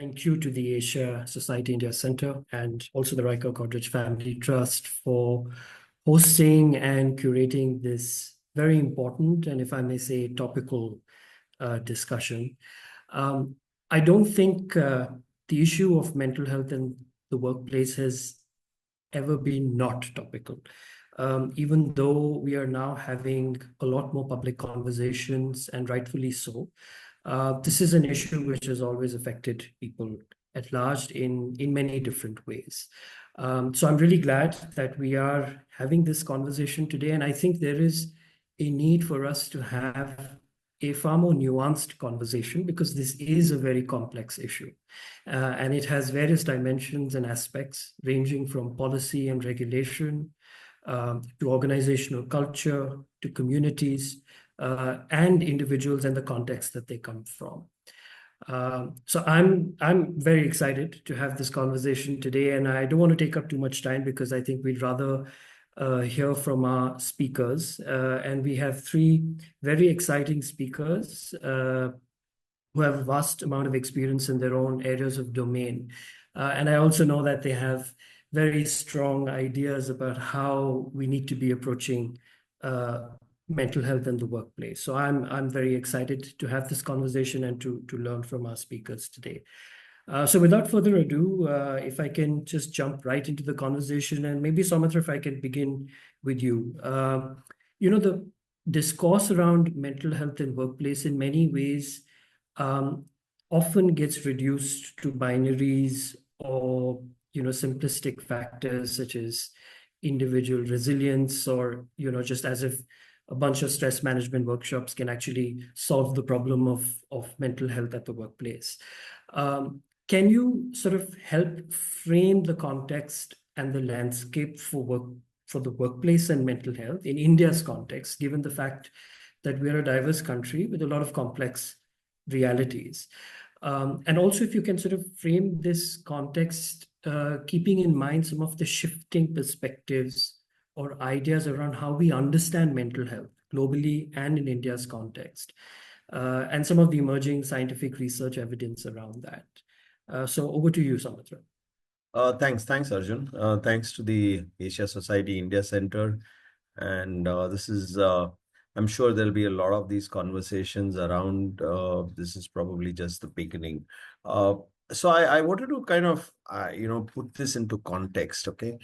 thank you to the Asia Society India Center and also the Riker Godrej Family Trust for hosting and curating this very important and, if I may say, topical discussion. I don't think the issue of mental health in the workplace has ever been not topical. Even though we are now having a lot more public conversations, and rightfully so, this is an issue which has always affected people at large in many different ways. So I'm really glad that we are having this conversation today, and I think there is a need for us to have a far more nuanced conversation because this is a very complex issue. And it has various dimensions and aspects ranging from policy and regulation to organizational culture, to communities and individuals and the context that they come from. So I'm very excited to have this conversation today, and I don't want to take up too much time because I think we'd rather hear from our speakers. And we have three very exciting speakers who have a vast amount of experience in their own areas of domain. And I also know that they have very strong ideas about how we need to be approaching mental health in the workplace. So I'm very excited to have this conversation and to learn from our speakers today. So without further ado, if I can just jump right into the conversation, and maybe Soumitra, if I can begin with you. The discourse around mental health in workplace in many ways often gets reduced to binaries or simplistic factors such as individual resilience, or just as if a bunch of stress management workshops can actually solve the problem of mental health at the workplace. Can you sort of help frame the context and the landscape for the workplace and mental health in India's context, given the fact that we're a diverse country with a lot of complex realities? And also, if you can sort of frame this context, keeping in mind some of the shifting perspectives or ideas around how we understand mental health globally and in India's context, and some of the emerging scientific research evidence around that. So over to you, Soumitra. Thanks, Arjun. Thanks to the Asia Society India Center. And this is, I'm sure there'll be a lot of these conversations around. This is probably just the beginning. So I wanted to kind of, put this into context, okay?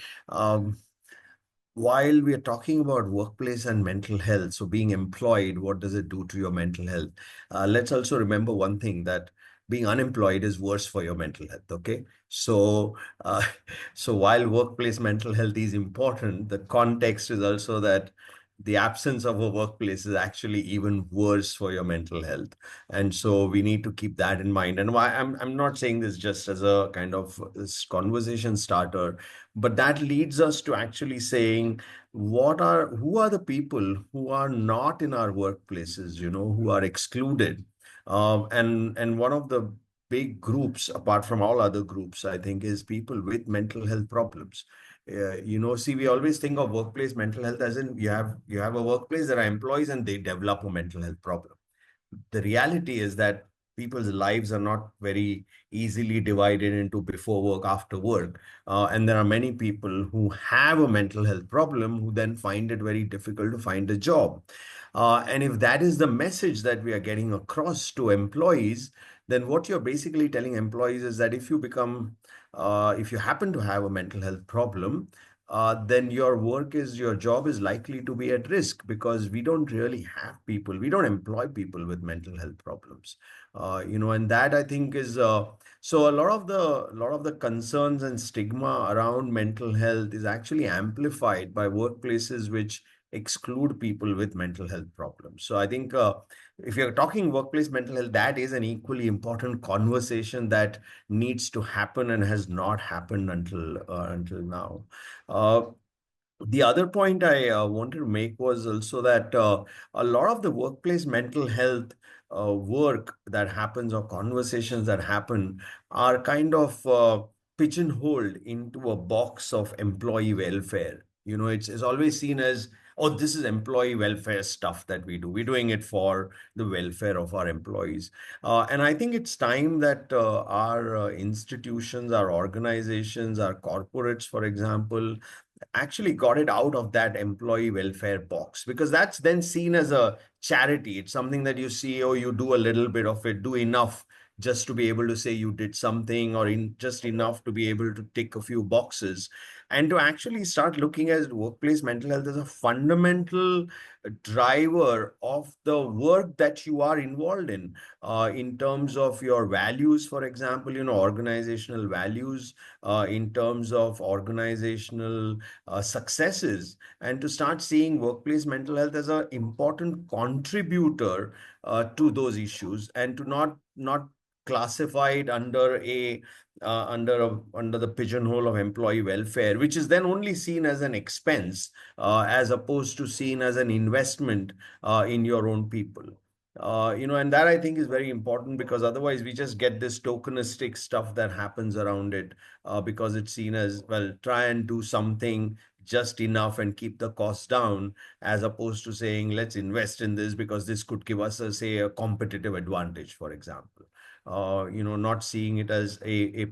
While we are talking about workplace and mental health, so being employed, what does it do to your mental health? Let's also remember one thing, that being unemployed is worse for your mental health, okay? So, so while workplace mental health is important, the context is also that the absence of a workplace is actually even worse for your mental health. And so we need to keep that in mind. And why I'm not saying this just as a kind of this conversation starter, but that leads us to actually saying, who are the people who are not in our workplaces, who are excluded? And one of the big groups, apart from all other groups, I think, is people with mental health problems. See, we always think of workplace mental health as in you have a workplace, there are employees and they develop a mental health problem. The reality is that people's lives are not very easily divided into before work, after work. And there are many people who have a mental health problem who then find it very difficult to find a job. And if that is the message that we are getting across to employees, then what you're basically telling employees is that if you happen to have a mental health problem, then your job is likely to be at risk, because we don't really have people, we don't employ people with mental health problems. And that, I think, is so a lot of the concerns and stigma around mental health is actually amplified by workplaces which exclude people with mental health problems. So I think if you're talking workplace mental health, that is an equally important conversation that needs to happen and has not happened until now. The other point I wanted to make was also that a lot of the workplace mental health work that happens, or conversations that happen, are kind of pigeonholed into a box of employee welfare. It's always seen as oh, this is employee welfare stuff that we do. We're doing it for the welfare of our employees. And I think it's time that our institutions, our organizations, our corporates, for example, actually got it out of that employee welfare box, because that's then seen as a charity. It's something that you see, oh, you do a little bit of it, do enough just to be able to say you did something, or just enough to be able to tick a few boxes, and to actually start looking at workplace mental health as a fundamental driver of the work that you are involved in terms of your values, for example, organizational values, in terms of organizational successes, and to start seeing workplace mental health as an important contributor to those issues, and to not classify it under the pigeonhole of employee welfare, which is then only seen as an expense, as opposed to seen as an investment in your own people. And that I think is very important, because otherwise we just get this tokenistic stuff that happens around it, because it's seen as, well, try and do something just enough and keep the costs down, as opposed to saying, let's invest in this because this could give us, say, a competitive advantage, for example. Not seeing it as a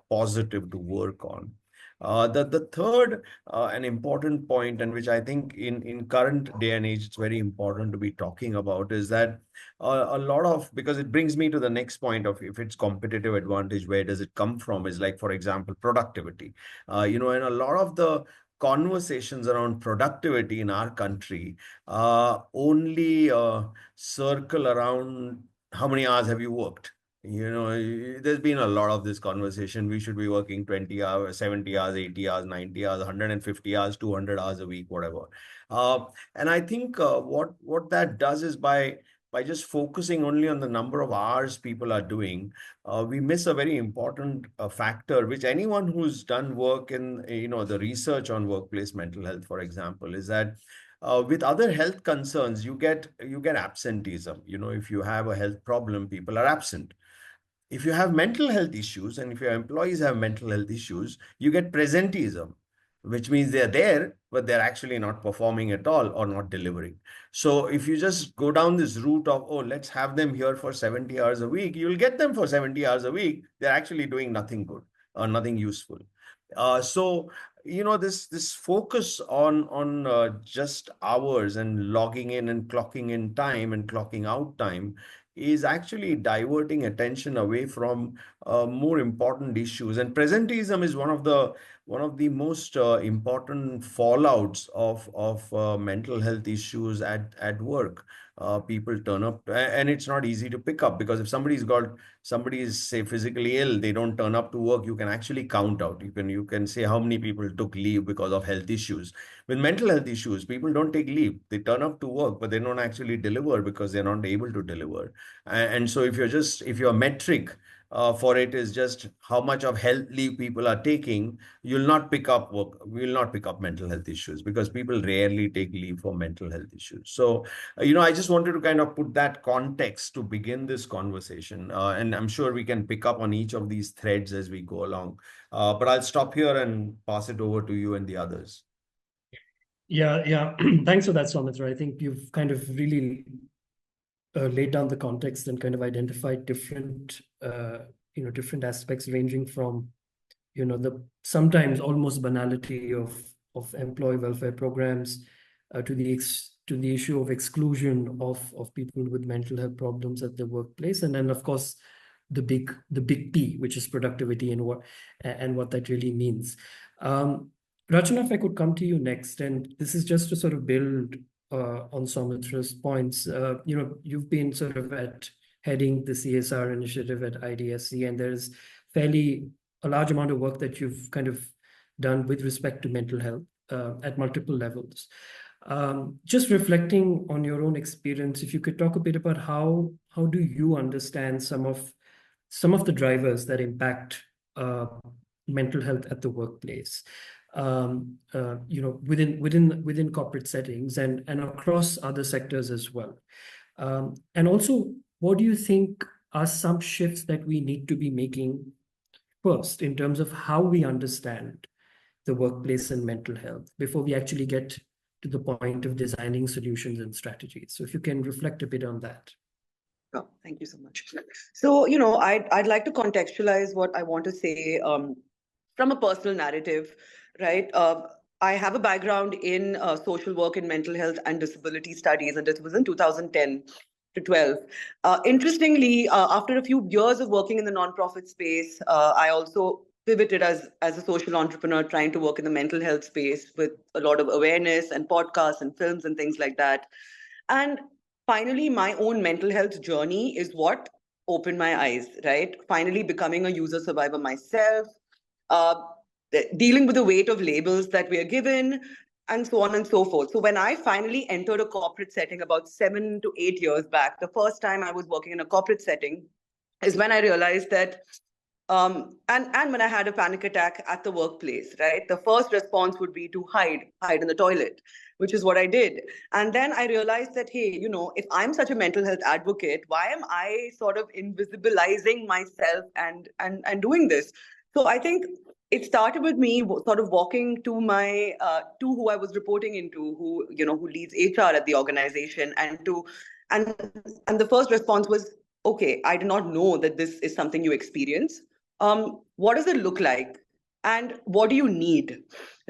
positive to work on. The third an important point, and which I think in current day and age, it's very important to be talking about, is that a lot of, because it brings me to the next point of, if it's competitive advantage, where does it come from, is like, for example, productivity. And a lot of the conversations around productivity in our country only circle around how many hours have you worked. There's been a lot of this conversation. We should be working 20 hours, 70 hours, 80 hours, 90 hours, 150 hours, 200 hours a week, whatever. And I think what that does is, by just focusing only on the number of hours people are doing, we miss a very important factor, which anyone who's done work in, the research on workplace mental health, for example, is that with other health concerns, you get absenteeism. If you have a health problem, people are absent. If you have mental health issues, and if your employees have mental health issues, you get presenteeism, which means they're there, but they're actually not performing at all, or not delivering. So if you just go down this route of, oh, let's have them here for 70 hours a week, you'll get them for 70 hours a week. They're actually doing nothing good or nothing useful. So this focus on just hours, and logging in and clocking in time and clocking out time, is actually diverting attention away from more important issues. And presenteeism is one of the most important fallouts of mental health issues at work. People turn up, and it's not easy to pick up, because if somebody is, say, physically ill, they don't turn up to work, you can actually count out. You can say how many people took leave because of health issues. With mental health issues, people don't take leave. They turn up to work, but they don't actually deliver, because they're not able to deliver. And so if your metric for it is just how much of health leave people are taking, we will not pick up mental health issues, because people rarely take leave for mental health issues. So, I just wanted to kind of put that context to begin this conversation. And I'm sure we can pick up on each of these threads as we go along. But I'll stop here and pass it over to you and the others. Yeah. Thanks for that, Soumitra. I think you've kind of really laid down the context and kind of identified different aspects, ranging from, the sometimes almost banality of employee welfare programs, to the issue of exclusion of people with mental health problems at the workplace, and then of course the big P, which is productivity, and what that really means. Rachana, if I could come to you next, and this is just to sort of build on Soumitra's points. You've been sort of heading the CSR initiative at IDFC, and there's a large amount of work that you've kind of done with respect to mental health at multiple levels. Just reflecting on your own experience, if you could talk a bit about how do you understand some of the drivers that impact mental health at the workplace, within corporate settings and across other sectors as well. And also, what do you think are some shifts that we need to be making first in terms of how we understand the workplace and mental health before we actually get to the point of designing solutions and strategies. So if you can reflect a bit on that. Oh, thank you so much. So, I'd like to contextualize what I want to say from a personal narrative, right? I have a background in social work and mental health and disability studies, and this was in 2010 to 12. Interestingly, after a few years of working in the nonprofit space, I also pivoted as a social entrepreneur, trying to work in the mental health space with a lot of awareness and podcasts and films and things like that. And finally, my own mental health journey is what opened my eyes, right? Finally becoming a user survivor myself, uh, dealing with the weight of labels that we are given, and so on and so forth. So when I finally entered a corporate setting about 7 to 8 years back, the first time I was working in a corporate setting is when I realized that and when I had a panic attack at the workplace, right? The first response would be to hide in the toilet, which is what I did. And then I realized that, hey, if I'm such a mental health advocate, why am I sort of invisibilizing myself and doing this? So I think it started with me sort of walking to my to who I was reporting into, who leads HR at the organization, and the first response was, okay, I did not know that this is something you experience. What does it look like? And what do you need?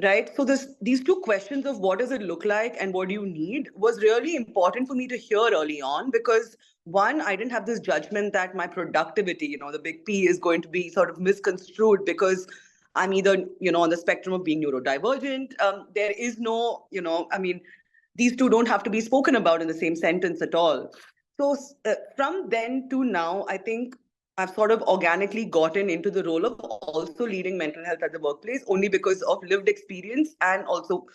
Right? So these two questions of what does it look like and what do you need was really important for me to hear early on, because one, I didn't have this judgment that my productivity, the big P, is going to be sort of misconstrued because I'm either, on the spectrum of being neurodivergent. There is no, these two don't have to be spoken about in the same sentence at all. So from then to now, I think I've sort of organically gotten into the role of also leading mental health at the workplace, only because of lived experience, and also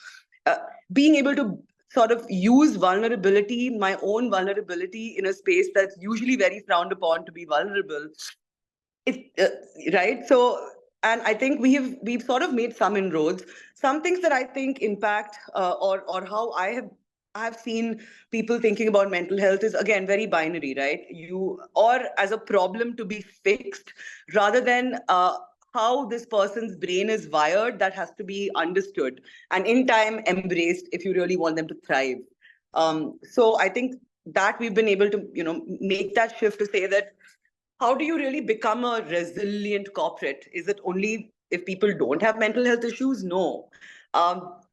being able to sort of use vulnerability, my own vulnerability, in a space that's usually very frowned upon to be vulnerable. Right? So, and I think we've sort of made some inroads. Some things that I think impact or how I have seen people thinking about mental health is, again, very binary, right? Or as a problem to be fixed, rather than how this person's brain is wired, that has to be understood and in time embraced if you really want them to thrive. So I think that we've been able to, make that shift to say that, how do you really become a resilient corporate? Is it only if people don't have mental health issues? No.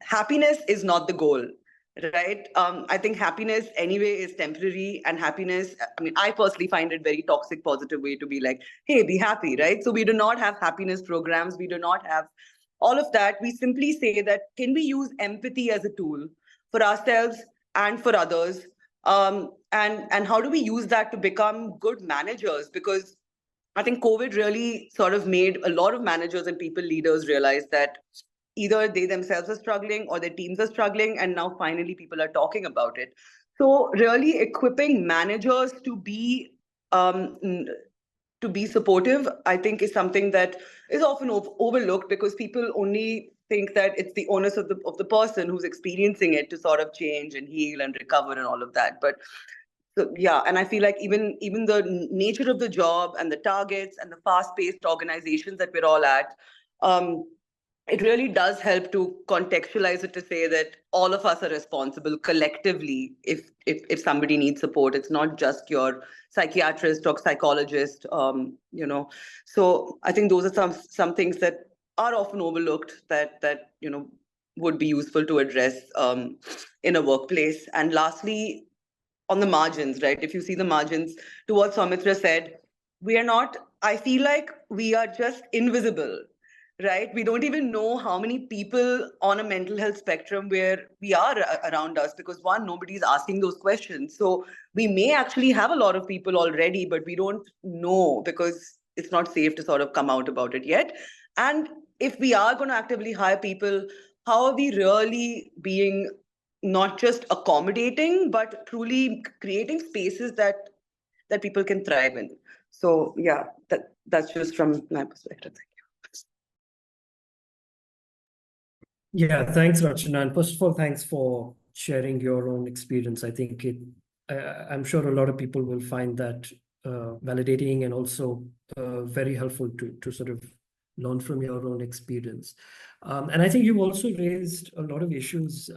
Happiness is not the goal, right? I think happiness anyway is temporary, and happiness, I personally find it very toxic positive way to be like, hey, be happy, right? So we do not have happiness programs. We do not have all of that. We simply say that, can we use empathy as a tool for ourselves and for others? And how do we use that to become good managers? Because I think COVID really sort of made a lot of managers and people leaders realize that either they themselves are struggling or their teams are struggling, and now finally people are talking about it. So really equipping managers to be supportive, I think, is something that is often overlooked, because people only think that it's the onus of the person who's experiencing it to sort of change and heal and recover and all of that. But so, yeah, and I feel like even the nature of the job and the targets and the fast-paced organizations that we're all at, it really does help to contextualize it to say that all of us are responsible collectively if somebody needs support. It's not just your psychiatrist or psychologist, So I think those are some things that are often overlooked that would be useful to address in a workplace. And lastly, on the margins, right? If you see the margins, to what Soumitra said, I feel like we are just invisible, right? We don't even know how many people on a mental health spectrum where we are around us, because one, nobody's asking those questions. So we may actually have a lot of people already, but we don't know because it's not safe to sort of come out about it yet. And if we are going to actively hire people, how are we really being not just accommodating, but truly creating spaces that people can thrive in? So yeah, that's just from my perspective. Thank you. Yeah, thanks, Rachana. And first of all, thanks for sharing your own experience. I think I'm sure a lot of people will find that validating and also very helpful to sort of learn from your own experience. And I think you've also raised a lot of issues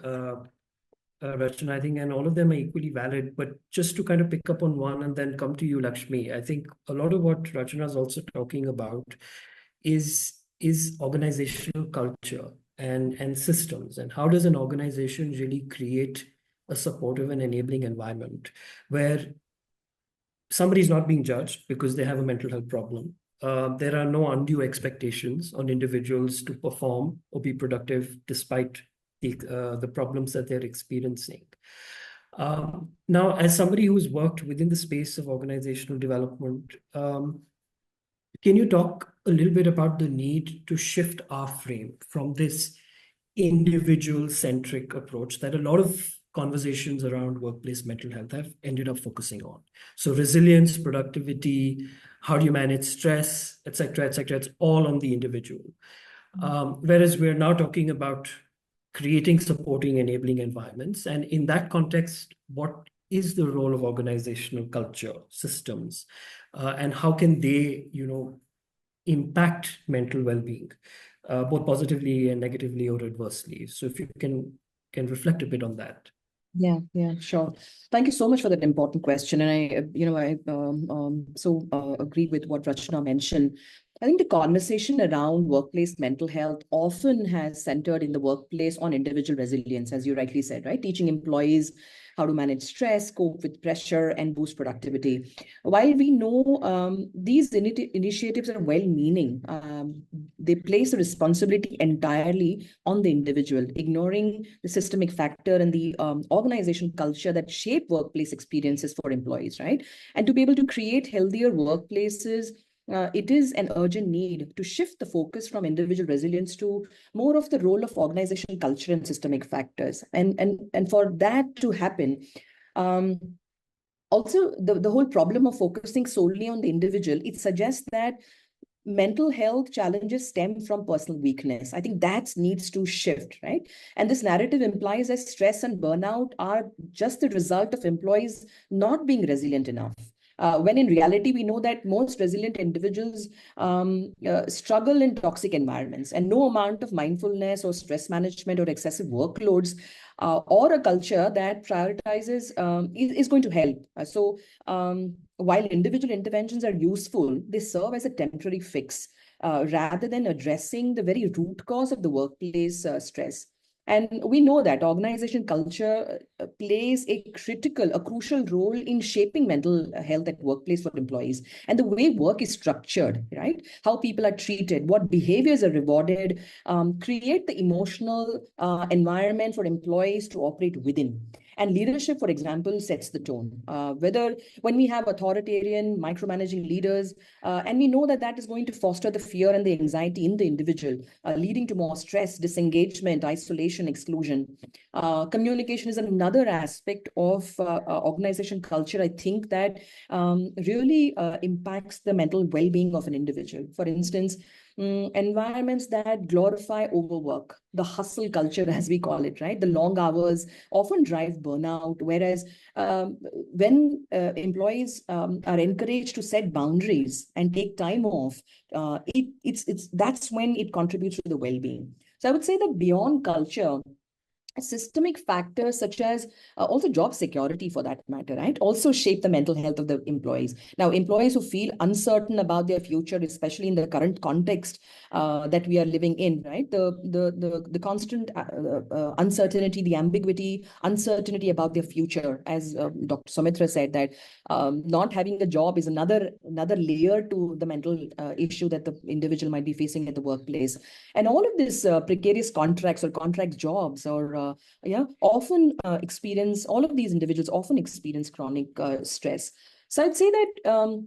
Rachana, I think, and all of them are equally valid. But just to kind of pick up on one and then come to you, Lakshmi, I think a lot of what Rachana is also talking about is organizational culture and systems, and how does an organization really create a supportive and enabling environment where somebody's not being judged because they have a mental health problem. There are no undue expectations on individuals to perform or be productive despite the problems that they're experiencing. Now, as somebody who's worked within the space of organizational development, can you talk a little bit about the need to shift our frame from this individual-centric approach that a lot of conversations around workplace mental health have ended up focusing on? So resilience, productivity, how do you manage stress, et cetera, it's all on the individual. Whereas we're now talking about creating, supporting, enabling environments. And in that context, what is the role of organizational culture, systems, and how can they, impact mental well-being, both positively and negatively or adversely? So if you can reflect a bit on that. Yeah, sure. Thank you so much for that important question. And I agree with what Rachana mentioned. I think the conversation around workplace mental health often has centered in the workplace on individual resilience, as you rightly said, right? Teaching employees how to manage stress, cope with pressure, and boost productivity. While we know these initiatives are well-meaning, they place the responsibility entirely on the individual, ignoring the systemic factor and the organization culture that shape workplace experiences for employees, right? And to be able to create healthier workplaces, it is an urgent need to shift the focus from individual resilience to more of the role of organizational culture and systemic factors. And for that to happen, also the whole problem of focusing solely on the individual, it suggests that mental health challenges stem from personal weakness. I think that needs to shift, right? And this narrative implies that stress and burnout are just the result of employees not being resilient enough. When in reality, we know that most resilient individuals struggle in toxic environments, and no amount of mindfulness or stress management or excessive workloads or a culture that prioritizes is going to help. While individual interventions are useful, they serve as a temporary fix rather than addressing the very root cause of the workplace stress. And we know that organization culture plays a crucial role in shaping mental health at workplace for employees. And the way work is structured, right? How people are treated, what behaviors are rewarded, create the emotional environment for employees to operate within. And leadership, for example, sets the tone. Whether when we have authoritarian, micromanaging leaders, and we know that that is going to foster the fear and the anxiety in the individual, leading to more stress, disengagement, isolation, exclusion. Communication is another aspect of organization culture, I think, that really impacts the mental well-being of an individual. For instance, environments that glorify overwork, the hustle culture, as we call it, right? The long hours often drive burnout, whereas when employees are encouraged to set boundaries and take time off, that's when it contributes to the well-being. So I would say that beyond culture, systemic factors such as also job security, for that matter, right, also shape the mental health of the employees. Now, employees who feel uncertain about their future, especially in the current context that we are living in, right, the constant uncertainty, the ambiguity, uncertainty about their future, as Dr. Soumitra said, that not having a job is another layer to the mental issue that the individual might be facing at the workplace. And all of this precarious contracts or contract jobs or often all of these individuals often experience chronic stress. So I'd say that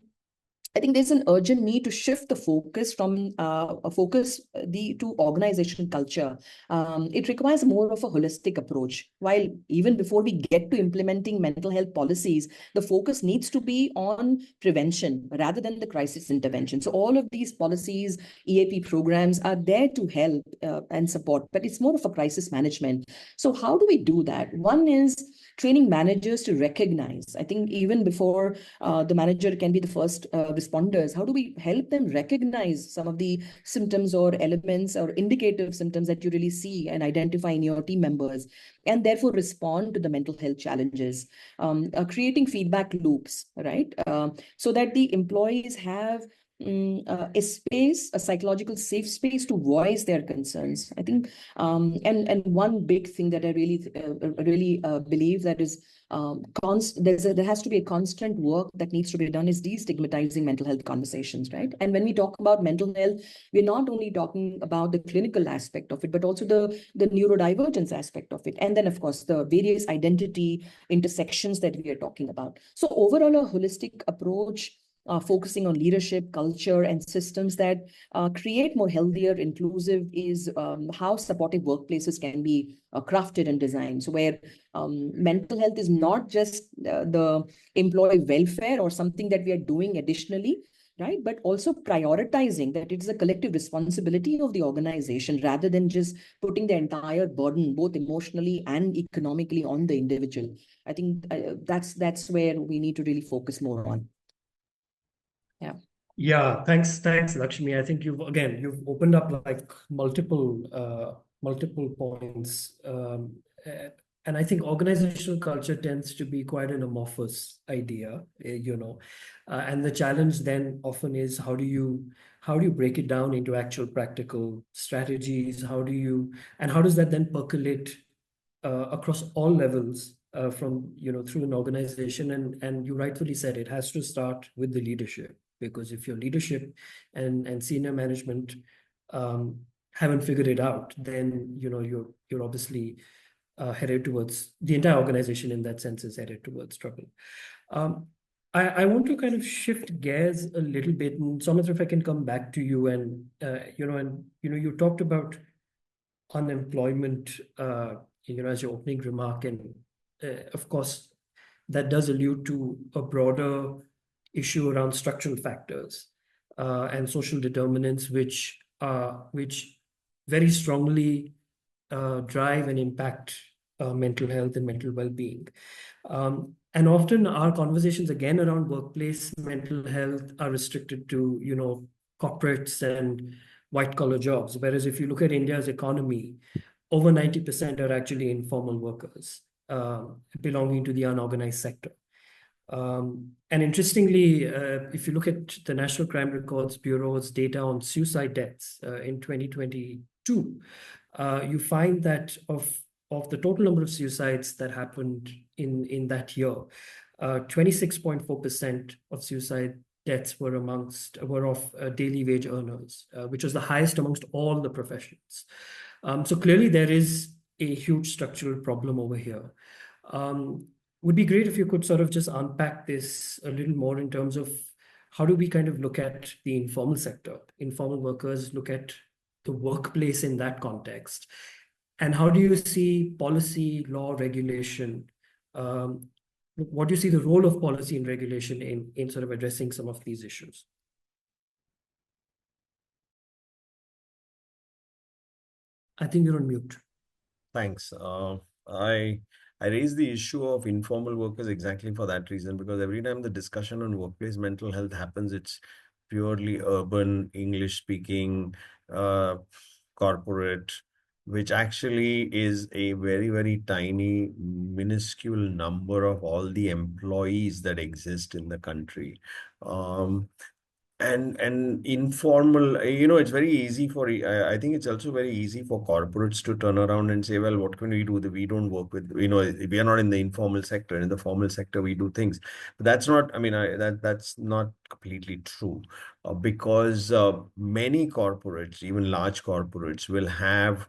I think there's an urgent need to shift the focus from to organizational culture. It requires more of a holistic approach. While even before we get to implementing mental health policies, the focus needs to be on prevention rather than the crisis intervention. So all of these policies, EAP programs are there to help and support, but it's more of a crisis management. So how do we do that? One is training managers to recognize. I think even before the manager can be the first responders, how do we help them recognize some of the symptoms or elements or indicative symptoms that you really see and identify in your team members, and therefore respond to the mental health challenges, creating feedback loops, right? So that the employees have a space, a psychological safe space to voice their concerns. I think, and one big thing that I really believe that is there has to be a constant work that needs to be done is destigmatizing mental health conversations, right? And when we talk about mental health, we're not only talking about the clinical aspect of it, but also the neurodivergence aspect of it, and then of course the various identity intersections that we are talking about. So overall, a holistic approach, focusing on leadership, culture, and systems that create more healthier, inclusive, is how supportive workplaces can be crafted and designed. So where mental health is not just the employee welfare or something that we are doing additionally, right? But also prioritizing that it is a collective responsibility of the organization rather than just putting the entire burden, both emotionally and economically, on the individual. I think that's where we need to really focus more on. Yeah. Yeah, thanks, Lakshmi. I think you've opened up like multiple points, and I think organizational culture tends to be quite an amorphous idea, and the challenge then often is how do you break it down into actual practical strategies? How does that then percolate across all levels from through an organization? And you rightfully said it has to start with the leadership. Because if your leadership and senior management haven't figured it out, then you're obviously headed towards, the entire organization in that sense is headed towards trouble. I want to kind of shift gears a little bit, and Soumitra, if I can come back to you, and you talked about unemployment, as your opening remark, and of course that does allude to a broader issue around structural factors and social determinants, which very strongly drive and impact mental health and mental well-being. And often our conversations again around workplace mental health are restricted to corporates and white-collar jobs. Whereas if you look at India's economy, over 90% are actually informal workers belonging to the unorganized sector. And interestingly, if you look at the National Crime Records Bureau's data on suicide deaths in 2022, you find that of the total number of suicides that happened in that year, 26.4% of suicide deaths were of daily wage earners, which was the highest amongst all the professions. So clearly there is a huge structural problem over here. Would be great if you could sort of just unpack this a little more in terms of how do we kind of look at the informal sector, informal workers, look at the workplace in that context, and how do you see policy, law, regulation? What do you see the role of policy and regulation in sort of addressing some of these issues? I think you're on mute. Thanks. I raise the issue of informal workers exactly for that reason, because every time the discussion on workplace mental health happens, it's purely urban, English-speaking, corporate, which actually is a very, very tiny, minuscule number of all the employees that exist in the country. And informal, it's very easy for, I think it's also very easy for corporates to turn around and say, well, what can we do? We don't work with, we are not in the informal sector. In the formal sector, we do things. But that's not, that's not completely true, because many corporates, even large corporates, will have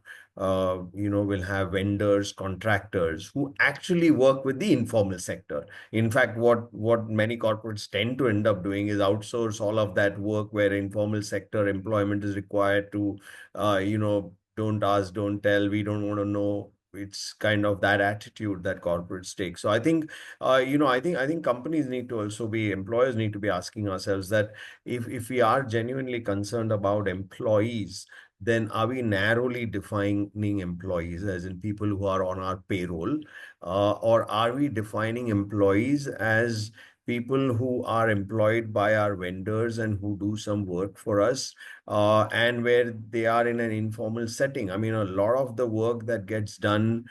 vendors, contractors who actually work with the informal sector. In fact, what many corporates tend to end up doing is outsource all of that work where informal sector employment is required to, don't ask, don't tell, we don't want to know. It's kind of that attitude that corporates take. So I think, I think companies need to also be, employers need to be asking ourselves that if we are genuinely concerned about employees, then are we narrowly defining employees as in people who are on our payroll, or are we defining employees as people who are employed by our vendors and who do some work for us, and where they are in an informal setting? I mean, a lot of the work that gets done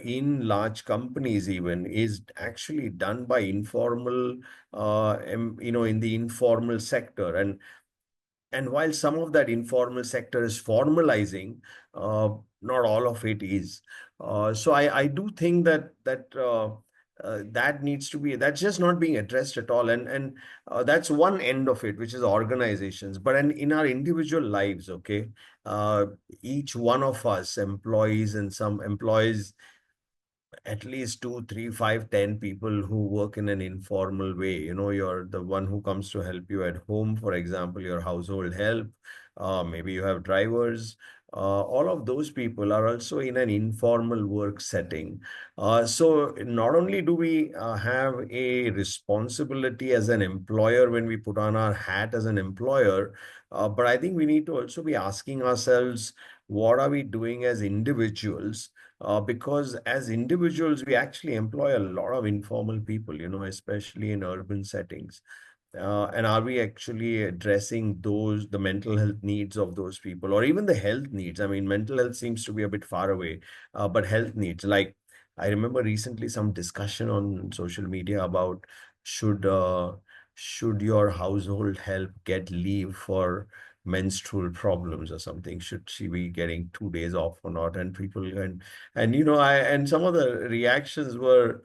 in large companies even is actually done by informal, in the informal sector. And while some of that informal sector is formalizing, not all of it is. So I do think that needs to be, that's just not being addressed at all. And that's one end of it, which is organizations. But in our individual lives, okay, uh, each one of us, employees and some employees, at least 2, 3, 5, 10 people who work in an informal way. You're the one who comes to help you at home, for example, your household help. Maybe you have drivers. All of those people are also in an informal work setting. So not only do we have a responsibility as an employer when we put on our hat as an employer, but I think we need to also be asking ourselves, what are we doing as individuals? Because as individuals, we actually employ a lot of informal people, especially in urban settings. And are we actually addressing the mental health needs of those people, or even the health needs? I mean, mental health seems to be a bit far away, but health needs, like I remember recently some discussion on social media about should should your household help get leave for menstrual problems or something? Should she be getting 2 days off or not? And people and some of the reactions were,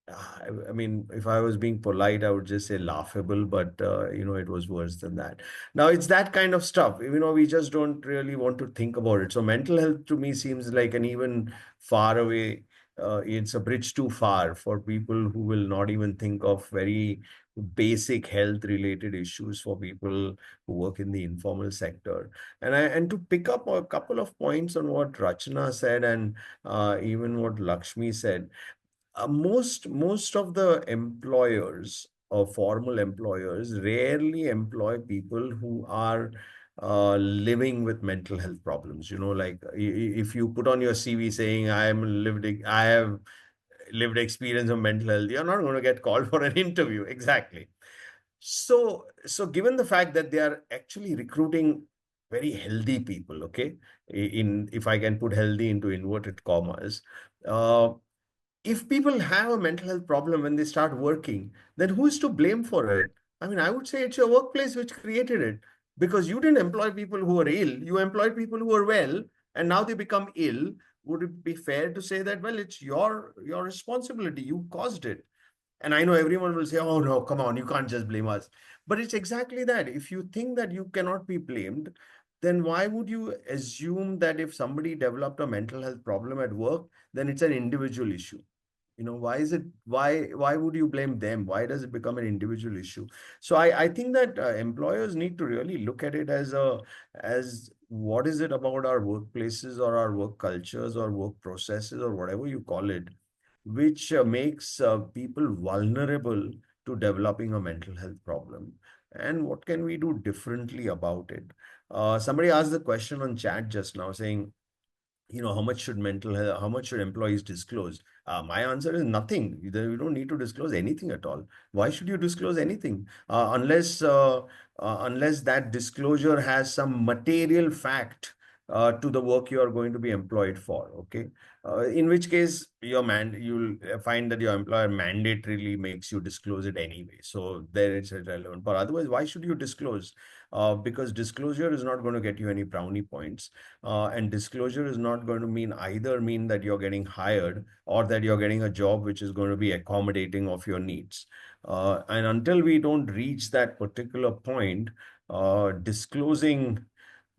I mean, if I was being polite, I would just say laughable, but it was worse than that. Now it's that kind of stuff. We just don't really want to think about it. So mental health to me seems like an even far away. It's a bridge too far for people who will not even think of very basic health related issues for people who work in the informal sector. And to pick up a couple of points on what Rachana said, and even what Lakshmi said, most of the employers or formal employers rarely employ people who are living with mental health problems. Like if you put on your CV saying I have lived experience of mental health, you're not going to get called for an interview. Exactly. So given the fact that they are actually recruiting very healthy people, okay, in if I can put healthy into inverted commas, uh, if people have a mental health problem when they start working, then who is to blame for it? I mean, I would say it's your workplace which created it, because you didn't employ people who are ill. You employed people who are well, and now they become ill. Would it be fair to say that, well, it's your responsibility. You caused it. And I know everyone will say, oh, no, come on, you can't just blame us. But it's exactly that. If you think that you cannot be blamed, then why would you assume that if somebody developed a mental health problem at work, then it's an individual issue? Why would you blame them? Why does it become an individual issue? So I think that employers need to really look at it as what is it about our workplaces or our work cultures or work processes or whatever you call it, which makes people vulnerable to developing a mental health problem, and what can we do differently about it? Somebody asked the question on chat just now saying, how much should how much should employees disclose? My answer is nothing. You don't need to disclose anything at all. Why should you disclose anything? Unless that disclosure has some material fact to the work you are going to be employed for. Okay. In which case, you'll find that your employer mandatorily makes you disclose it anyway. So there it's irrelevant. But otherwise, why should you disclose? Because disclosure is not going to get you any brownie points. And disclosure is not going to mean that you're getting hired or that you're getting a job which is going to be accommodating of your needs. And until we don't reach that particular point, disclosing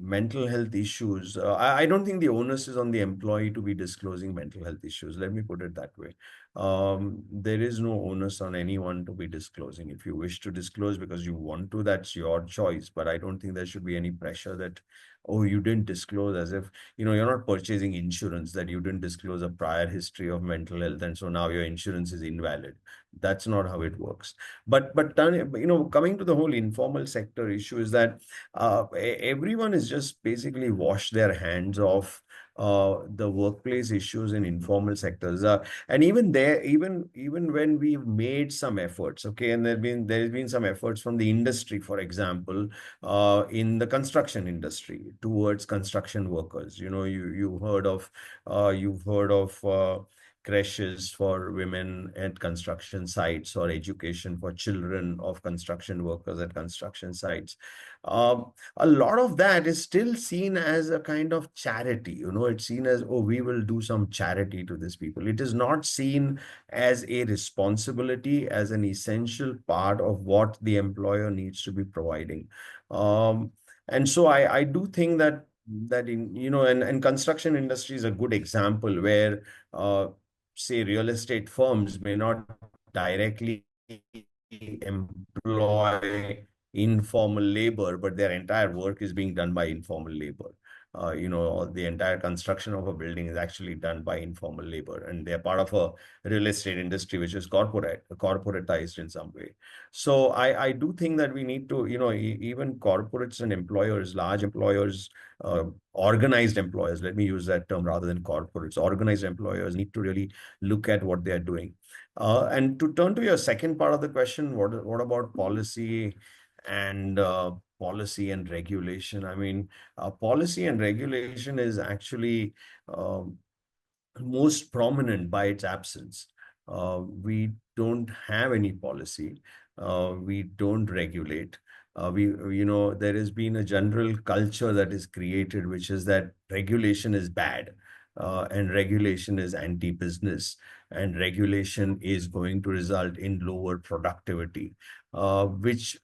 mental health issues, I don't think the onus is on the employee to be disclosing mental health issues. Let me put it that way. there is no onus on anyone to be disclosing. If you wish to disclose because you want to, that's your choice. But I don't think there should be any pressure that, oh, you didn't disclose, as if, you're not purchasing insurance that you didn't disclose a prior history of mental health, and so now your insurance is invalid. That's not how it works. But coming to the whole informal sector issue is that everyone is just basically washed their hands off the workplace issues in informal sectors. And even there, even when we've made some efforts, okay, and there's been some efforts from the industry, for example, in the construction industry towards construction workers. You've heard of creches for women at construction sites, or education for children of construction workers at construction sites. A lot of that is still seen as a kind of charity. It's seen as, oh, we will do some charity to these people. It is not seen as a responsibility, as an essential part of what the employer needs to be providing. And so I do think that and construction industry is a good example where say real estate firms may not directly employ informal labor, but their entire work is being done by informal labor. The entire construction of a building is actually done by informal labor, and they're part of a real estate industry which is corporatized in some way. So I do think that we need to, even corporates and employers, large employers, organized employers, let me use that term rather than corporates, organized employers need to really look at what they're doing. And to turn to your second part of the question, what about policy and regulation? I mean, policy and regulation is actually most prominent by its absence. We don't have any policy. We don't regulate. There has been a general culture that is created, which is that regulation is bad, and regulation is anti-business, and regulation is going to result in lower productivity, which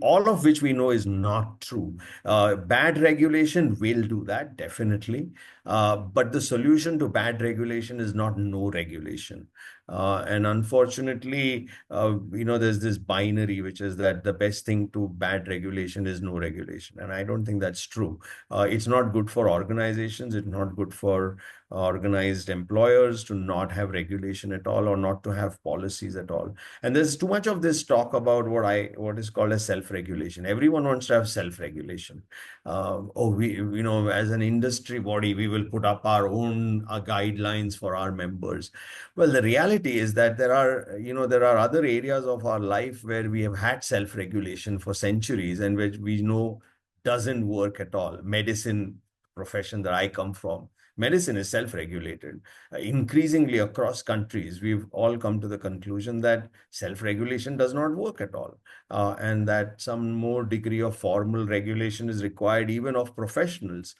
all of which we know is not true. Bad regulation will do that, definitely. But the solution to bad regulation is not no regulation. And unfortunately, there's this binary, which is that the best thing to bad regulation is no regulation. And I don't think that's true. It's not good for organizations. It's not good for organized employers to not have regulation at all, or not to have policies at all. And there's too much of this talk about what is called as self-regulation. Everyone wants to have self-regulation. As an industry body, we will put up our own guidelines for our members. Well, the reality is that there are other areas of our life where we have had self-regulation for centuries, and which we know doesn't work at all. Medicine profession that I come from, medicine is self-regulated. Increasingly across countries, we've all come to the conclusion that self-regulation does not work at all, and that some more degree of formal regulation is required, even of professionals.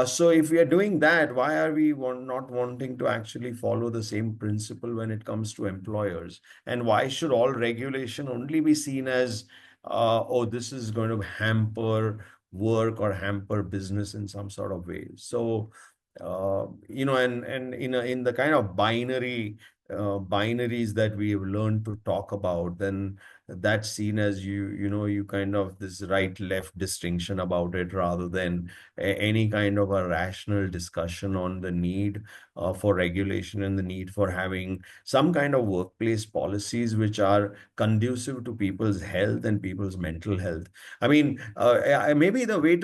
So if we are doing that, why are we not wanting to actually follow the same principle when it comes to employers? And why should all regulation only be seen as, oh, this is going to hamper work or hamper business in some sort of way? So, and in the kind of binaries that we have learned to talk about, then that's seen as you kind of this right-left distinction about it, rather than any kind of a rational discussion on the need for regulation and the need for having some kind of workplace policies which are conducive to people's health and people's mental health. I mean, maybe the way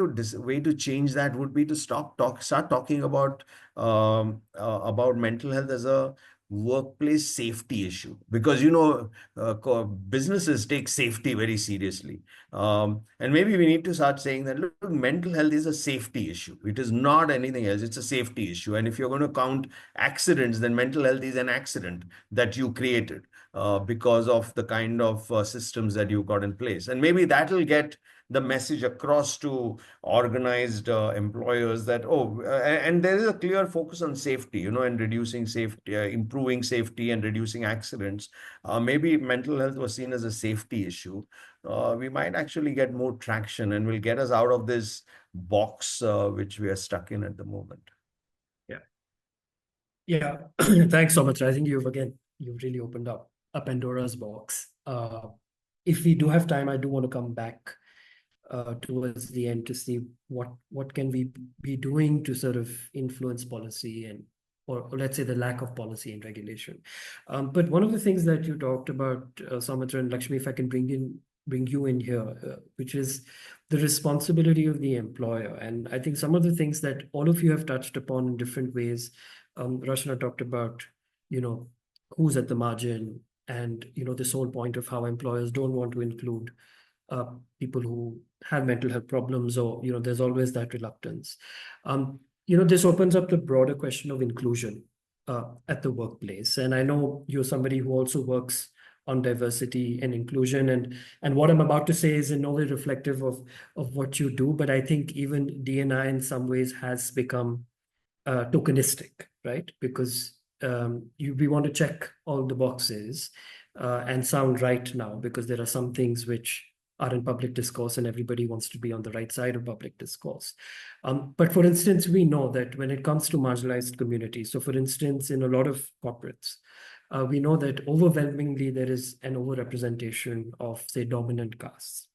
to change that would be to start talking about mental health as a workplace safety issue, because businesses take safety very seriously, and maybe we need to start saying that, look, mental health is a safety issue. It is not anything else. It's a safety issue. And if you're going to count accidents, then mental health is an accident that you created because of the kind of systems that you got in place. And maybe that will get the message across to organized employers that, and there is a clear focus on safety, and reducing safety, improving safety and reducing accidents. Maybe mental health was seen as a safety issue. We might actually get more traction and will get us out of this box which we are stuck in at the moment. Yeah, thanks so much. I think you've really opened up a Pandora's box. If we do have time, I do want to come back towards the end to see what can we be doing to sort of influence policy and or let's say the lack of policy and regulation. But one of the things that you talked about, Soumitra and Lakshmi, if I can bring you in here, which is the responsibility of the employer. And I think some of the things that all of you have touched upon in different ways. Rachana talked about, who's at the margin, and this whole point of how employers don't want to include people who have mental health problems, or there's always that reluctance. This opens up the broader question of inclusion at the workplace. And I know you're somebody who also works on diversity and inclusion, and what I'm about to say is in no way reflective of what you do, but I think even D&I in some ways has become tokenistic, right? Because we want to check all the boxes and sound right now, because there are some things which are in public discourse and everybody wants to be on the right side of public discourse. But for instance, we know that when it comes to marginalized communities, so for instance, in a lot of corporates, we know that overwhelmingly there is an overrepresentation of, say, dominant castes.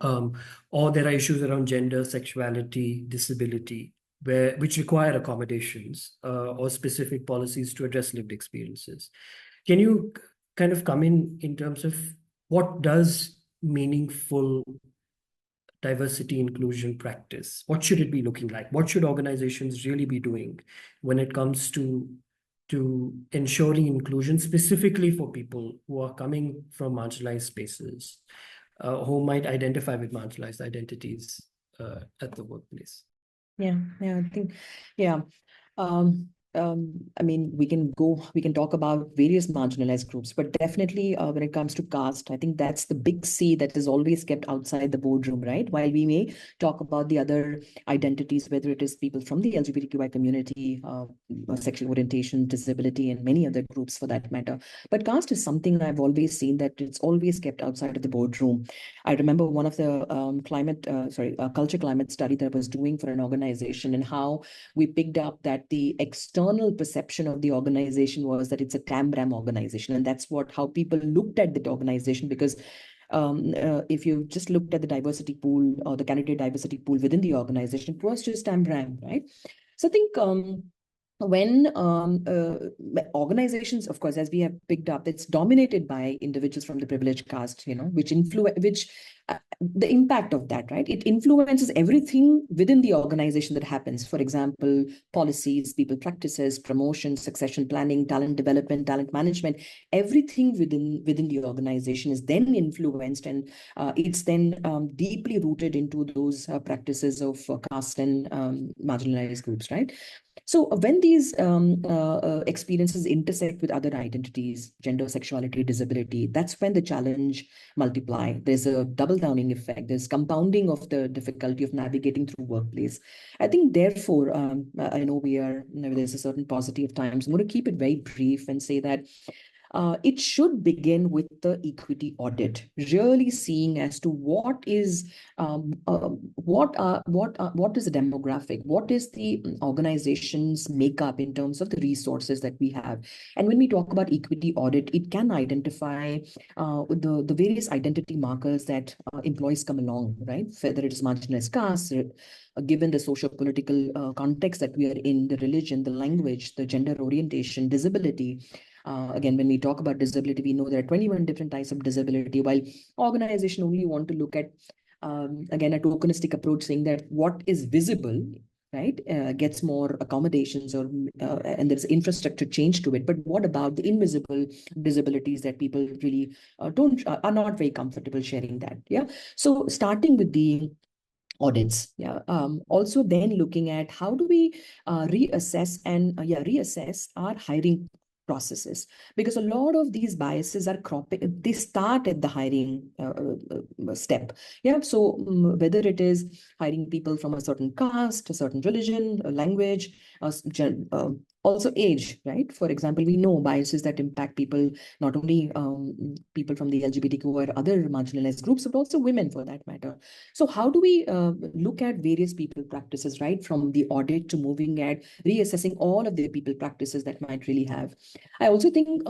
Or there are issues around gender, sexuality, disability, which require accommodations or specific policies to address lived experiences. Can you kind of come in terms of what does meaningful diversity inclusion practice? What should it be looking like? What should organizations really be doing when it comes to ensuring inclusion, specifically for people who are coming from marginalized spaces, who might identify with marginalized identities at the workplace? Yeah, I think, yeah. I mean, we can talk about various marginalized groups, but definitely when it comes to caste, I think that's the big C that is always kept outside the boardroom, right? While we may talk about the other identities, whether it is people from the LGBTQI community, sexual orientation, disability, and many other groups for that matter. But caste is something I've always seen that it's always kept outside of the boardroom. I remember one of the culture climate study that I was doing for an organization, and how we picked up that the external perception of the organization was that it's a tam-ram organization, and that's how people looked at that organization. Because if you just looked at the diversity pool or the candidate diversity pool within the organization, it was just tam-ram, right? So I think when organizations, of course, as we have picked up, it's dominated by individuals from the privileged caste, the impact of that, right? It influences everything within the organization that happens. For example, policies, people practices, promotion, succession planning, talent development, talent management, everything within the organization is then influenced, and it's then deeply rooted into those practices of caste and marginalized groups, right? So when these experiences intersect with other identities, gender, sexuality, disability, that's when the challenge multiply. There's a double downing effect. There's compounding of the difficulty of navigating through workplace. I think, therefore, I know there's a certain paucity of time, so I'm going to keep it very brief and say that it should begin with the equity audit, really seeing as to what is the demographic, what is the organization's makeup in terms of the resources that we have. And when we talk about equity audit, it can identify the various identity markers that employees come along, right? Whether it is marginalized caste, given the socio-political context that we are in, the religion, the language, the gender orientation, disability. Again, when we talk about disability, we know there are 21 different types of disability, while organization only want to look at, again, a tokenistic approach, saying that what is visible, right, gets more accommodations, or and there's infrastructure change to it. But what about the invisible disabilities that people really are not very comfortable sharing that? Yeah. So starting with the audits, also then looking at how do we reassess our hiring processes, because a lot of these biases are they start at the hiring step. So whether it is hiring people from a certain caste, a certain religion, a language, Also age, right? For example, we know biases that impact people, not only people from the LGBTQ or other marginalized groups, but also women for that matter. So how do we look at various people practices, right? From the audit to moving at reassessing all of the people practices that might really have. I also think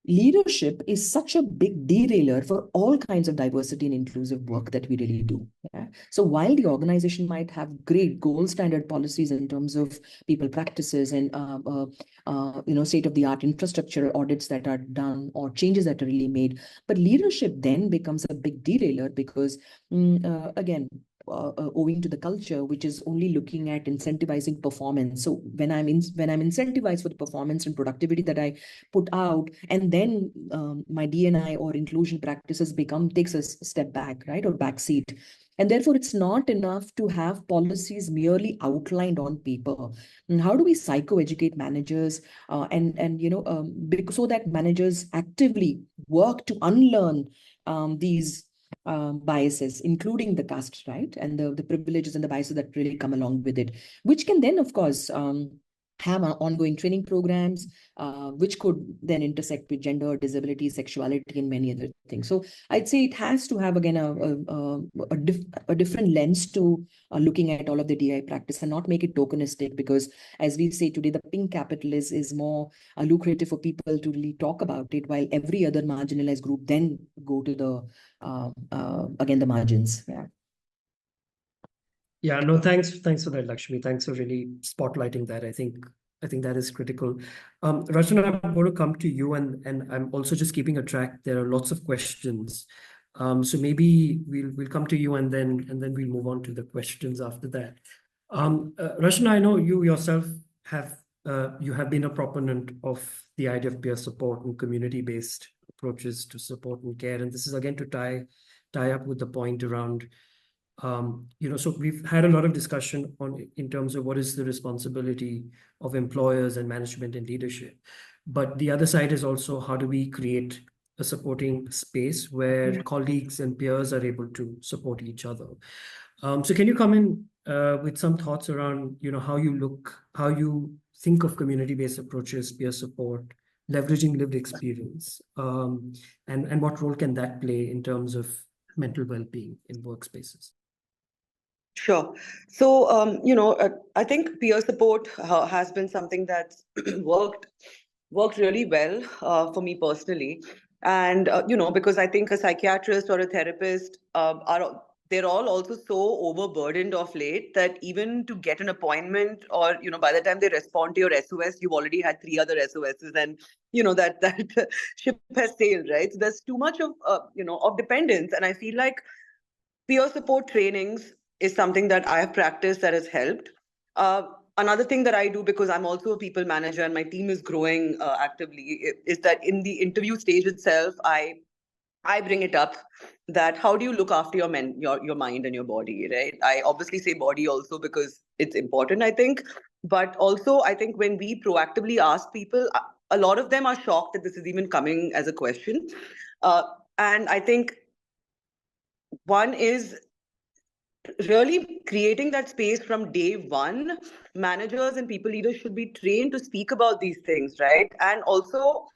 leadership is such a big derailer for all kinds of diversity and inclusive work that we really do. Yeah? So while the organization might have great gold standard policies in terms of people practices and state-of-the-art infrastructure audits that are done or changes that are really made, but leadership then becomes a big derailer because again, owing to the culture, which is only looking at incentivizing performance. So when I'm incentivized for the performance and productivity that I put out, and then my D&I or inclusion practices takes a step back, right, or backseat. And therefore, it's not enough to have policies merely outlined on paper. And how do we psychoeducate managers so that managers actively work to unlearn these biases, including the caste, right, and the privileges and the biases that really come along with it, which can then, of course, have ongoing training programs, which could then intersect with gender, disability, sexuality, and many other things. So I'd say it has to have, again, a different lens to looking at all of the DI practice and not make it tokenistic, because as we say today, the pink capital is more lucrative for people to really talk about it, while every other marginalized group then go to the, again, the margins. Yeah. Yeah, no, thanks for that, Lakshmi. Thanks for really spotlighting that. I think that is critical. Rachana, I'm going to come to you, and I'm also just keeping a track. There are lots of questions. So maybe we'll come to you, and then we'll move on to the questions after that. Rachana, I know you yourself have been a proponent of the idea of peer support and community-based approaches to support and care, and this is again to tie up with the point around. So we've had a lot of discussion in terms of what is the responsibility of employers and management and leadership. But the other side is also how do we create a supporting space where colleagues and peers are able to support each other. So can you come in with some thoughts around, how you think of community-based approaches, peer support, leveraging lived experience, and what role can that play in terms of mental well-being in workspaces? Sure. So, I think peer support has been something that's worked really well for me personally. And, because I think a psychiatrist or a therapist they're all also so overburdened of late that even to get an appointment or, by the time they respond to your SOS, you've already had 3 other SOSs and, that ship has sailed, right? So there's too much of dependence. And I feel like peer support trainings is something that I have practiced that has helped. Another thing that I do, because I'm also a people manager and my team is growing actively, is that in the interview stage itself, I bring it up that how do you look after your mind and your body, right? I obviously say body also because it's important, I think. But also, I think when we proactively ask people, a lot of them are shocked that this is even coming as a question. And I think one is really creating that space from day one. Managers and people leaders should be trained to speak about these things, right? And also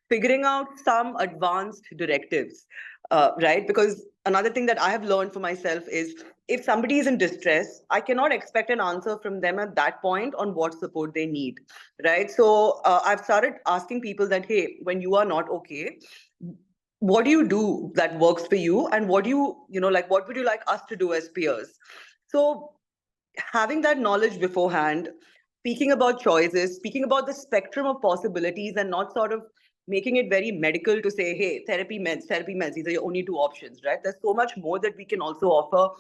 figuring out some advanced directives, right? Because another thing that I have learned for myself is if somebody is in distress, I cannot expect an answer from them at that point on what support they need, right? So I've started asking people that, hey, when you are not okay, what do you do that works for you, and what do what would you like us to do as peers? So having that knowledge beforehand, speaking about choices, speaking about the spectrum of possibilities, and not sort of making it very medical to say, hey, therapy meds, these are your only 2 options, right? There's so much more that we can also offer.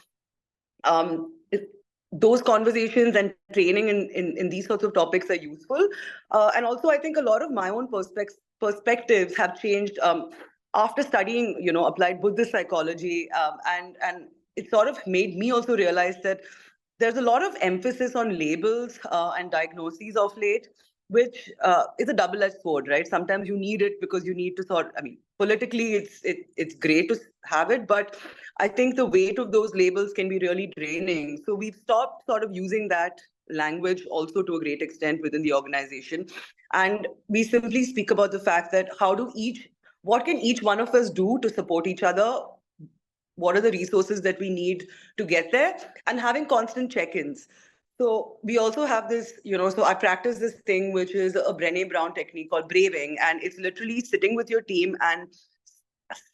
Those conversations and training in these sorts of topics are useful. And also, I think a lot of my own perspectives have changed after studying, applied Buddhist psychology. And it sort of made me also realize that there's a lot of emphasis on labels and diagnoses of late, which is a double-edged sword, right? Sometimes you need it because you need to politically it's great to have it, but I think the weight of those labels can be really draining. So we've stopped sort of using that language also to a great extent within the organization. And we simply speak about the fact that what can each one of us do to support each other? What are the resources that we need to get there? And having constant check-ins. So we also have this, so I practice this thing, which is a Brené Brown technique called braving. And it's literally sitting with your team and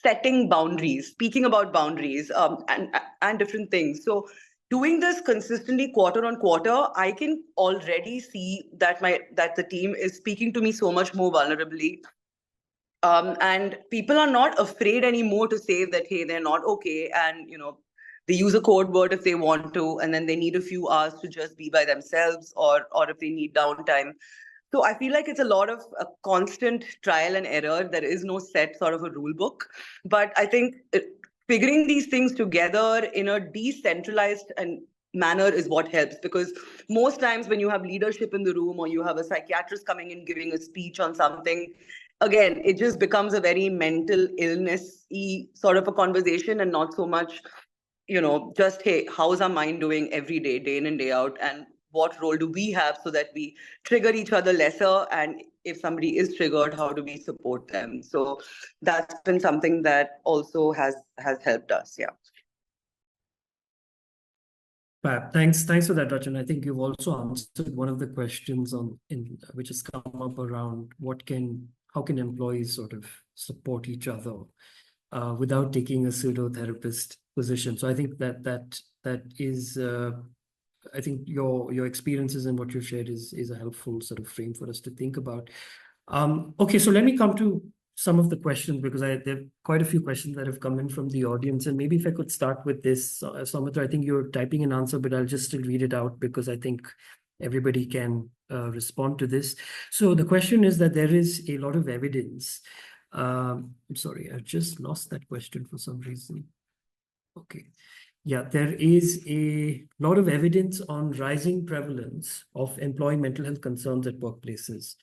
setting boundaries, speaking about boundaries, and different things. So doing this consistently quarter on quarter, I can already see that the team is speaking to me so much more vulnerably. And people are not afraid anymore to say that, hey, they're not okay. And, they use a code word if they want to, and then they need a few hours to just be by themselves, or if they need downtime. So I feel like it's a lot of a constant trial and error. There is no set sort of a rule book. But I think figuring these things together in a decentralized manner is what helps, because most times when you have leadership in the room, or you have a psychiatrist coming in giving a speech on something, again, it just becomes a very mental illness-y sort of a conversation, and not so much, just, hey, how's our mind doing every day, day in and day out, and what role do we have so that we trigger each other lesser? And if somebody is triggered, how do we support them? So that's been something that also has helped us. Yeah. Fab. Thanks for that, Rachana. I think you've also answered one of the questions which has come up around how can employees sort of support each other without taking a pseudo-therapist position. So I think that is I think your experiences and what you shared is a helpful sort of frame for us to think about. Okay, so let me come to some of the questions, because there are quite a few questions that have come in from the audience. And maybe if I could start with this, Soumitra, I think you're typing an answer, but I'll just still read it out because I think everybody can respond to this. So the question is that there is a lot of evidence. I'm sorry, I just lost that question for some reason. Okay. Yeah, there is a lot of evidence on rising prevalence of employee mental health concerns at workplaces.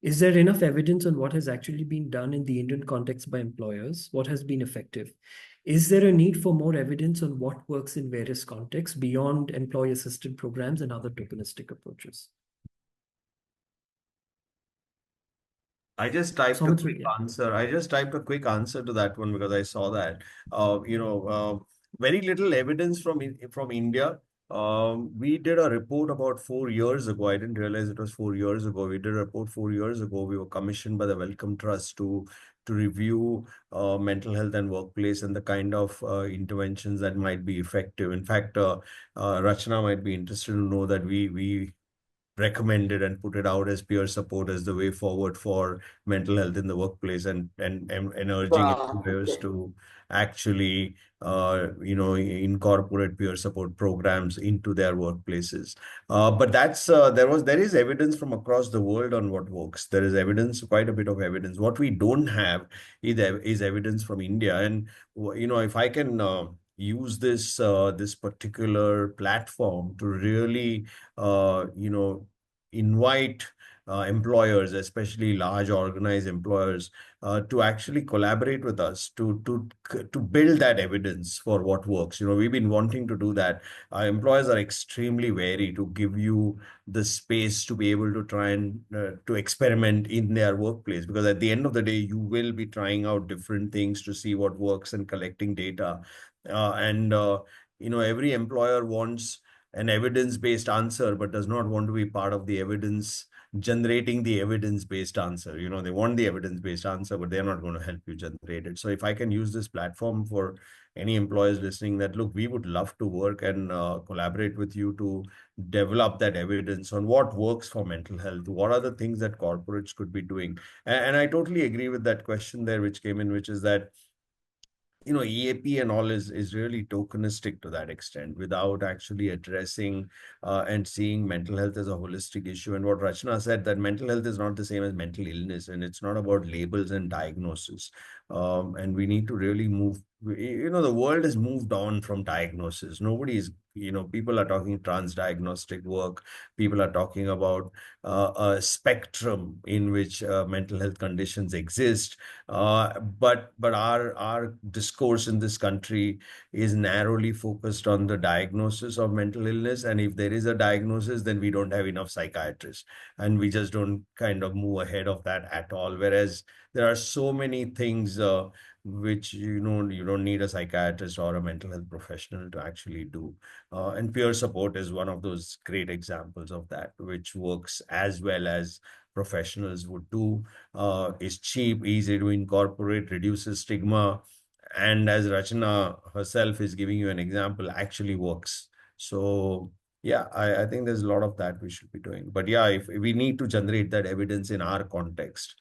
Is there enough evidence on what has actually been done in the Indian context by employers? What has been effective? Is there a need for more evidence on what works in various contexts beyond employee-assisted programs and other tokenistic approaches? I just typed a quick answer. I just typed a quick answer to that one because I saw that. Very little evidence from India. We did a report about 4 years ago. I didn't realize it was 4 years ago. We did a report 4 years ago. We were commissioned by the Wellcome Trust to review mental health and workplace and the kind of interventions that might be effective. In fact, Rachana might be interested to know that we recommended and put it out as peer support as the way forward for mental health in the workplace, and urging employers to actually incorporate peer support programs into their workplaces. But there is evidence from across the world on what works. There is evidence, quite a bit of evidence. What we don't have is evidence from India. And if I can use this particular platform to really invite employers, especially large organized employers, to actually collaborate with us to build that evidence for what works. We've been wanting to do that. Our employers are extremely wary to give you the space to be able to try and to experiment in their workplace, because at the end of the day, you will be trying out different things to see what works and collecting data. Every employer wants an evidence-based answer, but does not want to be part of the evidence, generating the evidence-based answer. They want the evidence-based answer, but they're not going to help you generate it. So if I can use this platform for any employers listening, that, look, we would love to work and collaborate with you to develop that evidence on what works for mental health. What are the things that corporates could be doing? And I totally agree with that question there, which came in, which is that EAP and all is really tokenistic to that extent, without actually addressing and seeing mental health as a holistic issue. And what Rachana said, that mental health is not the same as mental illness, and it's not about labels and diagnosis. And we need to really move the world has moved on from diagnosis. Nobody is, people are talking transdiagnostic work. People are talking about a spectrum in which mental health conditions exist. But our discourse in this country is narrowly focused on the diagnosis of mental illness. And if there is a diagnosis, then we don't have enough psychiatrists, and we just don't kind of move ahead of that at all. Whereas there are so many things which you don't need a psychiatrist or a mental health professional to actually do. And peer support is one of those great examples of that, which works as well as professionals would do. Is cheap, easy to incorporate, reduces stigma, and as Rachana herself is giving you an example, actually works. So yeah, I think there's a lot of that we should be doing. But yeah, if we need to generate that evidence in our context.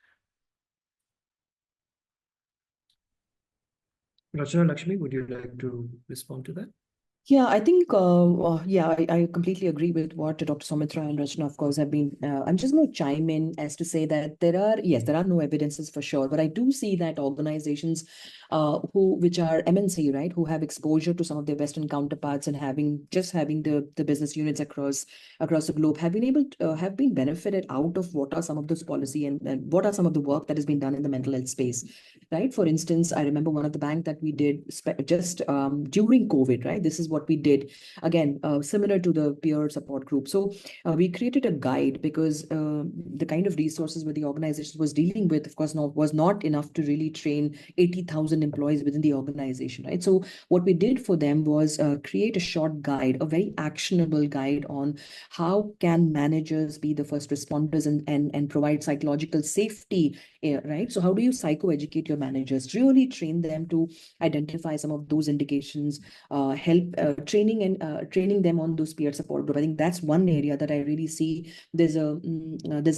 Rachana, Lakshmi, would you like to respond to that? Yeah, I think, I completely agree with what Dr. Soumitra and Rachana, of course, have been. I'm just going to chime in as to say that there are no evidences for sure, but I do see that organizations which are MNC, right, who have exposure to some of their Western counterparts and having the business units across the globe have been benefited out of what are some of those policy and what are some of the work that has been done in the mental health space, right? For instance, I remember one of the bank that we did just during COVID, right? This is what we did, again, similar to the peer support group. So we created a guide because the kind of resources where the organization was dealing with, of course, was not enough to really train 80,000 employees within the organization, right? So what we did for them was create a short guide, a very actionable guide on how can managers be the first responders and provide psychological safety, right? So how do you psychoeducate your managers, really train them to identify some of those indications, help training them on those peer support group. I think that's one area that I really see there's a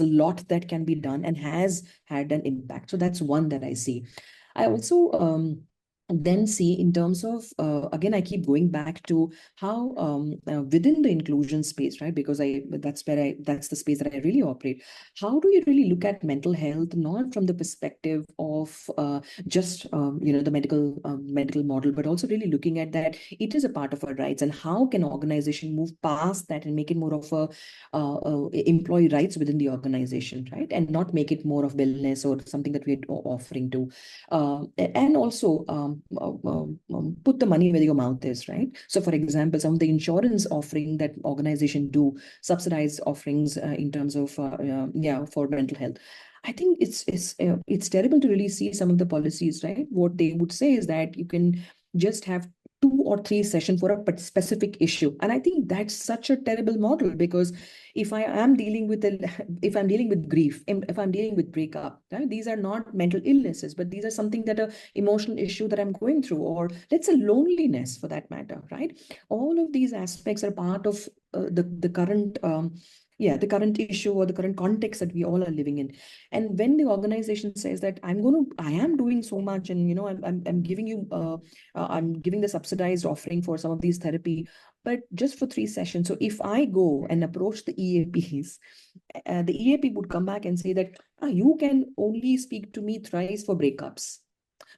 lot that can be done and has had an impact. So that's one that I see. I also then see in terms of, again, I keep going back to how within the inclusion space, right? Because that's the space that I really operate. How do you really look at mental health, not from the perspective of just, the medical model, but also really looking at that it is a part of our rights, and how can organization move past that and make it more of a employee rights within the organization, right? And not make it more of wellness or something that we're offering to, and also put the money where your mouth is, right? So for example, some of the insurance offering that organization do, subsidized offerings in terms of for mental health. I think it's terrible to really see some of the policies, right? What they would say is that you can just have 2 or 3 sessions for a specific issue, and I think that's such a terrible model, because if I'm dealing with grief, if I'm dealing with breakup, right? These are not mental illnesses, but these are something that a emotional issue that I'm going through, or let's say loneliness for that matter, right? All of these aspects are part of the current the current issue or the current context that we all are living in. And when the organization says that I am doing so much, and I'm giving you I'm giving the subsidized offering for some of these therapy, but just for 3 sessions. So if I go and approach the EAPs, the EAP would come back and say that you can only speak to me thrice for breakups.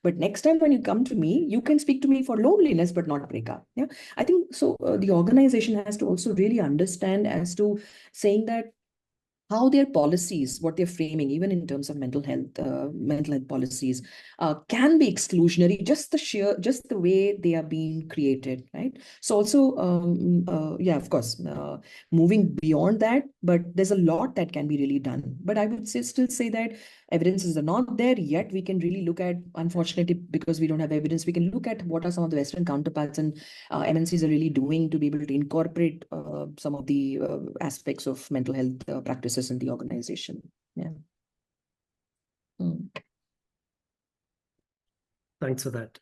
But next time when you come to me, you can speak to me for loneliness, but not breakup. Yeah, I think so. The organization has to also really understand as to saying that how their policies, what they're framing, even in terms of mental health policies, can be exclusionary, just the way they are being created, right? So also, of course, moving beyond that, but there's a lot that can be really done. But I would still say that evidences are not there yet. We can really look at, unfortunately, because we don't have evidence, we can look at what are some of the Western counterparts and MNCs are really doing to be able to incorporate some of the aspects of mental health practices in the organization. Yeah. Thanks for that.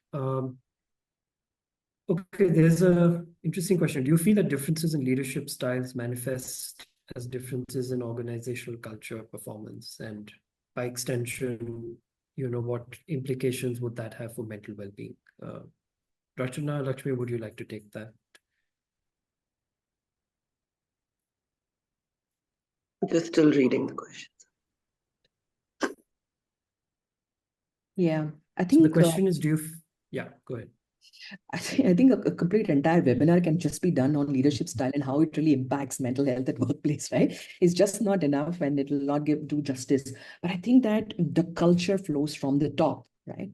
Okay, there's an interesting question. Do you feel that differences in leadership styles manifest as differences in organizational culture, performance, and by extension, what implications would that have for mental well-being? Rachana, Lakshmi, would you like to take that? Just still reading the questions. Yeah, I So think the question is, yeah, go ahead. I think a complete entire webinar can just be done on leadership style and how it really impacts mental health at workplace, right? It's just not enough and it will not do justice. But I think that the culture flows from the top, right?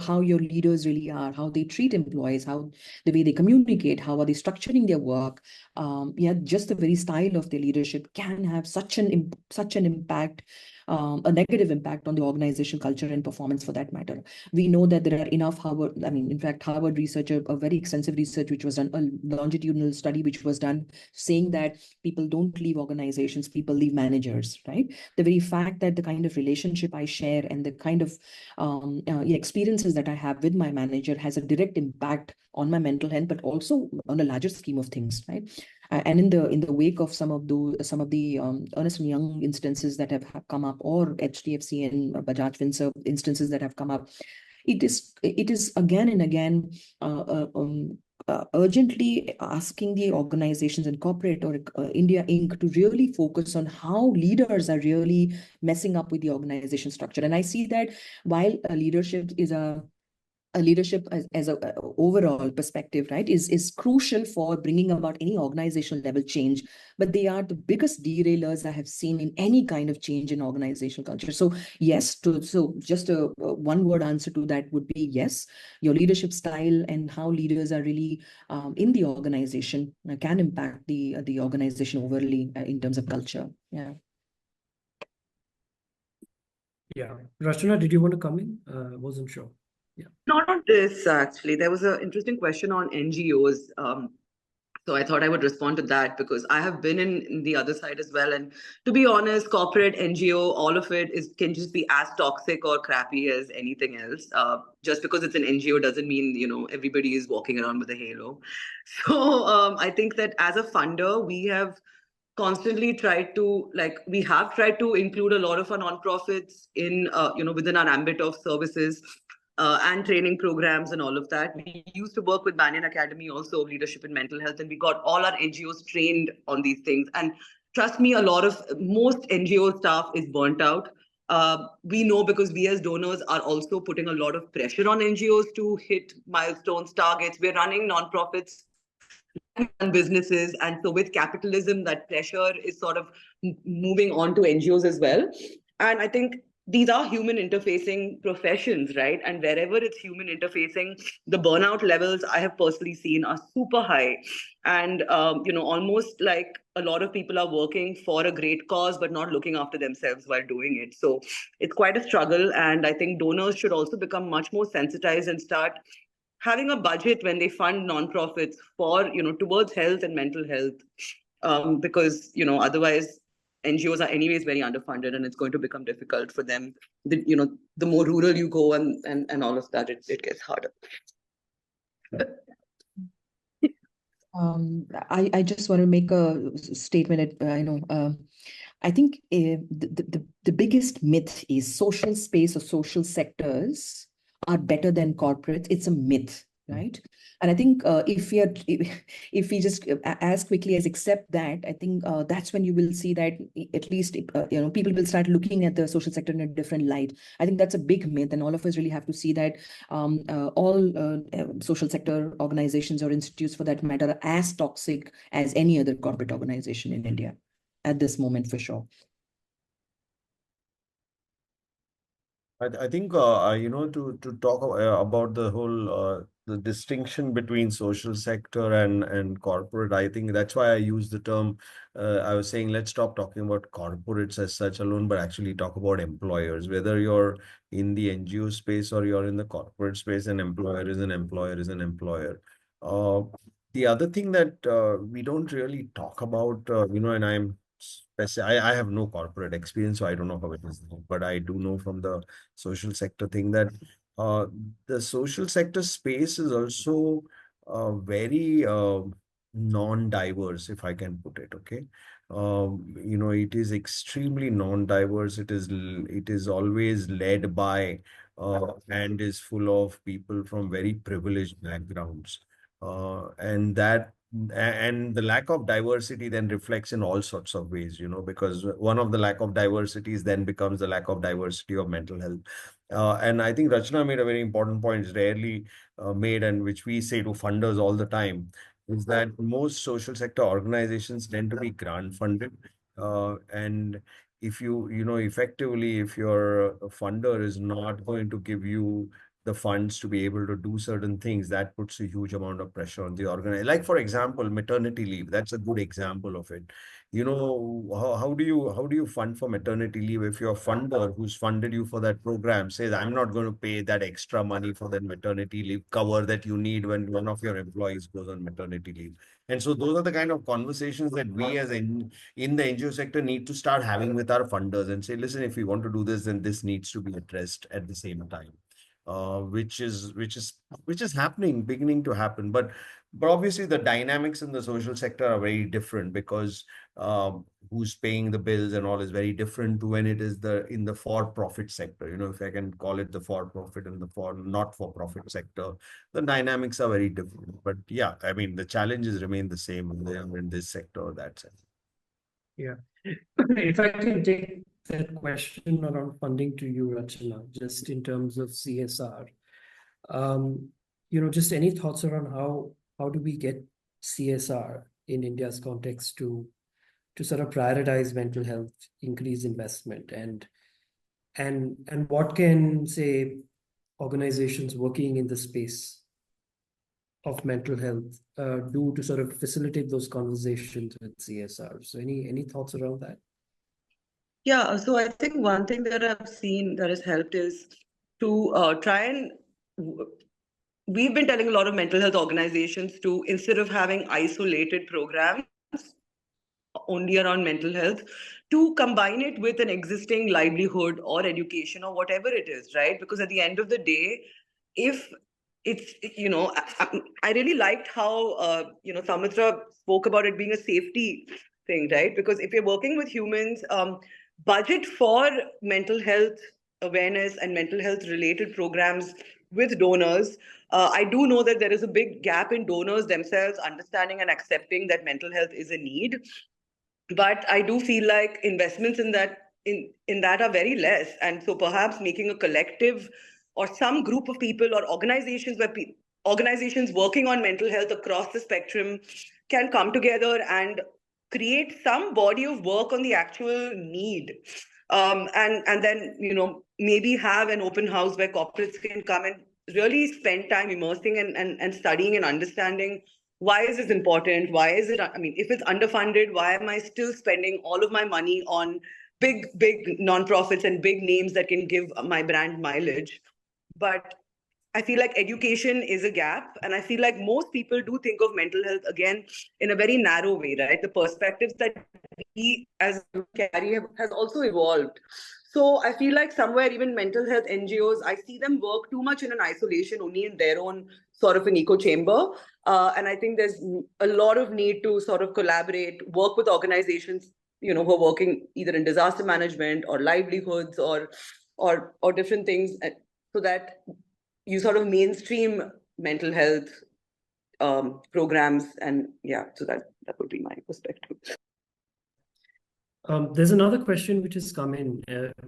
How your leaders really are, how they treat employees, how the way they communicate, how are they structuring their work. Yeah, just the very style of their leadership can have such an impact, a negative impact on the organizational culture and performance for that matter. We know that there are enough in fact, Harvard research, a very extensive research which was done, a longitudinal study which was done, saying that people don't leave organizations, people leave managers, right? The very fact that the kind of relationship I share and the kind of experiences that I have with my manager has a direct impact on my mental health, but also on a larger scheme of things, right? And in the wake of some of the Ernst & Young instances that have come up, or HDFC and Bajaj Finserv instances that have come up, it is again and again urgently asking the organizations and corporate or India Inc. to really focus on how leaders are really messing up with the organization structure. And I see that while leadership is a leadership as a overall perspective, right, is crucial for bringing about any organizational level change, but they are the biggest derailers I have seen in any kind of change in organizational culture. So yes, so just a one word answer to that would be yes. Your leadership style and how leaders are really in the organization can impact the organization overly in terms of culture. Yeah. Yeah. Rachana, did you want to come in? Wasn't sure. Yeah. Not on this, actually. There was an interesting question on NGOs. So I thought I would respond to that because I have been in the other side as well. And to be honest, corporate, NGO, all of it can just be as toxic or crappy as anything else. Just because it's an NGO doesn't mean, everybody is walking around with a halo. So I think that as a funder, we have constantly tried to include a lot of our nonprofits in within our ambit of services and training programs and all of that. We used to work with Banyan Academy also, leadership in mental health, and we got all our NGOs trained on these things. And trust me, most NGO staff is burnt out. We know because we as donors are also putting a lot of pressure on NGOs to hit milestones, targets. We're running nonprofits and businesses, and so with capitalism, that pressure is sort of moving on to NGOs as well. And I think these are human interfacing professions, right? And wherever it's human interfacing, the burnout levels I have personally seen are super high. And, almost like a lot of people are working for a great cause, but not looking after themselves while doing it. So it's quite a struggle. And I think donors should also become much more sensitized and start having a budget when they fund nonprofits for, towards health and mental health, because, otherwise NGOs are anyways very underfunded and it's going to become difficult for them. The more rural you go and all of that, it gets harder. I just want to make a statement. I think the biggest myth is social space or social sectors are better than corporates. It's a myth, right? And I think if we just as quickly as accept that, I think that's when you will see that at least people will start looking at the social sector in a different light. I think that's a big myth, and all of us really have to see that all social sector organizations or institutes, for that matter, are as toxic as any other corporate organization in India at this moment, for sure. I think to talk about the whole the distinction between social sector and corporate, I think that's why I use the term. I was saying let's stop talking about corporates as such alone, but actually talk about employers. Whether you're in the NGO space or you're in the corporate space, an employer is an employer is an employer. The other thing that we don't really talk about, and I have no corporate experience, so I don't know how it is, but I do know from the social sector thing that the social sector space is also very non-diverse, if I can put it. Okay, it is extremely non-diverse. It is always led by and is full of people from very privileged backgrounds, and the lack of diversity then reflects in all sorts of ways, because one of the lack of diversities then becomes the lack of diversity of mental health. And I think Rachana made a very important point, it's rarely made, and which we say to funders all the time, is that most social sector organizations tend to be grant funded. And if effectively, if your funder is not going to give you the funds to be able to do certain things, that puts a huge amount of pressure on the organization. Like, for example, maternity leave, that's a good example of it. How do you fund for maternity leave if your funder who's funded you for that program says, I'm not going to pay that extra money for that maternity leave cover that you need when one of your employees goes on maternity leave? And so those are the kind of conversations that we as in the NGO sector need to start having with our funders and say, listen, if we want to do this, then this needs to be addressed at the same time. Which is happening, beginning to happen. But obviously the dynamics in the social sector are very different, because who's paying the bills and all is very different to when it is in the for-profit sector. If I can call it the for-profit and the not-for-profit sector, the dynamics are very different. But yeah, I mean, the challenges remain the same in this sector or that sector. Yeah. If I can take that question around funding to you, Rachana, just in terms of CSR, just any thoughts around how do we get CSR in India's context to sort of prioritize mental health, increase investment, and what can, say, organizations working in the space of mental health do to sort of facilitate those conversations with CSR? So any thoughts around that? Yeah, so I think one thing that I've seen that has helped is to try and we've been telling a lot of mental health organizations to, instead of having isolated programs only around mental health, to combine it with an existing livelihood or education or whatever it is, right? Because at the end of the day, if it's, I really liked how, Soumitra spoke about it being a safety thing, right? Because if you're working with humans, budget for mental health awareness and mental health related programs with donors. I do know that there is a big gap in donors themselves understanding and accepting that mental health is a need. But I do feel like investments in that are very less. And so perhaps making a collective or some group of people or organizations organizations working on mental health across the spectrum can come together and create some body of work on the actual need. And then, maybe have an open house where corporates can come and really spend time immersing and studying and understanding why is this important? Why is it, I mean, if it's underfunded, why am I still spending all of my money on big nonprofits and big names that can give my brand mileage? But I feel like education is a gap. And I feel like most people do think of mental health, again, in a very narrow way, right? The perspectives that we as carry has also evolved. So I feel like somewhere even mental health NGOs, I see them work too much in an isolation, only in their own sort of an echo chamber. And I think there's a lot of need to sort of collaborate, work with organizations, who are working either in disaster management or livelihoods or different things, so that you sort of mainstream mental health programs. And yeah, so that would be my perspective. There's another question which has come in,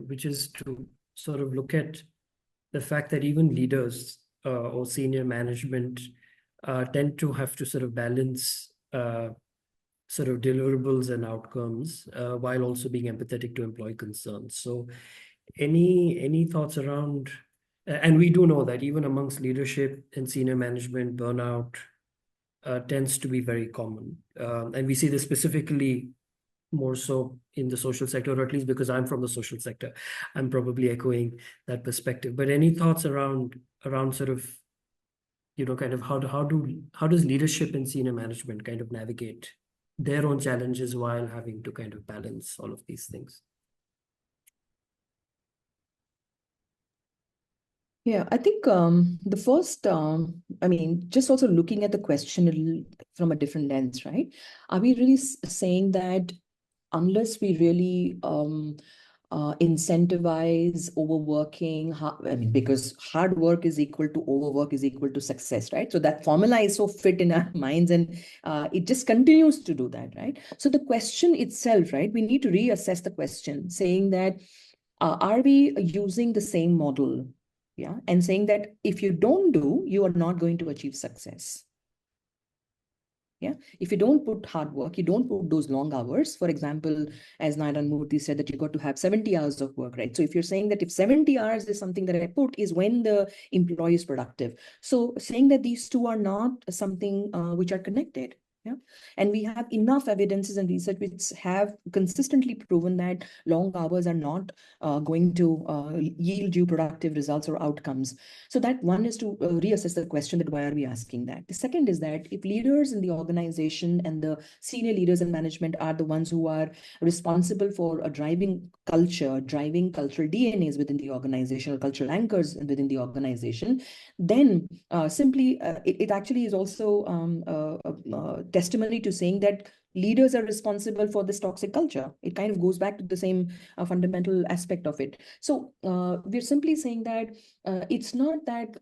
which is to sort of look at the fact that even leaders or senior management tend to have to sort of balance sort of deliverables and outcomes while also being empathetic to employee concerns. So any thoughts around, and we do know that even amongst leadership and senior management, burnout tends to be very common. And we see this specifically more so in the social sector, or at least because I'm from the social sector, I'm probably echoing that perspective. But any thoughts around sort of, kind of how does leadership and senior management kind of navigate their own challenges while having to kind of balance all of these things? Yeah, I think the first, just also looking at the question from a different lens, right? Are we really saying that unless we really incentivize overworking, because hard work is equal to overwork is equal to success, right? So that formula is so fit in our minds, and it just continues to do that, right? So the question itself, right? We need to reassess the question, saying that, Are we using the same model? Yeah, and saying that if you don't do, you are not going to achieve success. Yeah, if you don't put hard work, you don't put those long hours. For example, as Narayan Murthy said, that you got to have 70 hours of work, right? So if you're saying that if 70 hours is something that I put, is when the employee is productive. So saying that these two are not something which are connected. Yeah, and we have enough evidences and research which have consistently proven that long hours are not going to yield you productive results or outcomes. So that one is to reassess the question that why are we asking that? The second is that if leaders in the organization and the senior leaders in management are the ones who are responsible for driving culture, driving cultural DNAs within the organization or cultural anchors within the organization, then simply it actually is also testimony to saying that leaders are responsible for this toxic culture. It kind of goes back to the same fundamental aspect of it. So we're simply saying that it's not that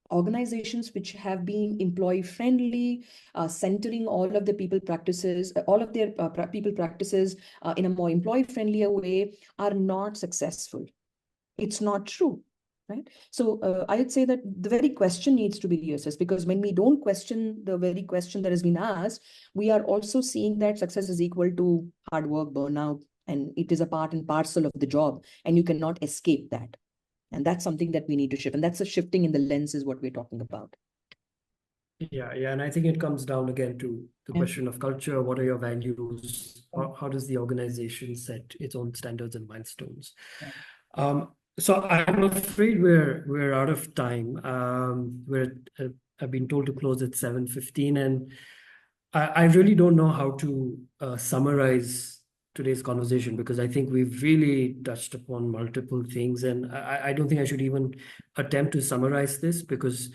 organizations which have been employee friendly, centering all of the people practices, all of their people practices in a more employee friendlier way are not successful. It's not true. Right. So I would say that the very question needs to be reassessed, because when we don't question the very question that has been asked, we are also seeing that success is equal to hard work, burnout, and it is a part and parcel of the job, and you cannot escape that. And that's something that we need to shift. And that's a shifting in the lens is what we're talking about. Yeah, and I think it comes down again to the question of culture. What are your values? How does the organization set its own standards and milestones? So I'm afraid we're out of time. I've been told to close at 7:15, and I really don't know how to summarize today's conversation, because I think we've really touched upon multiple things, and I don't think I should even attempt to summarize this, because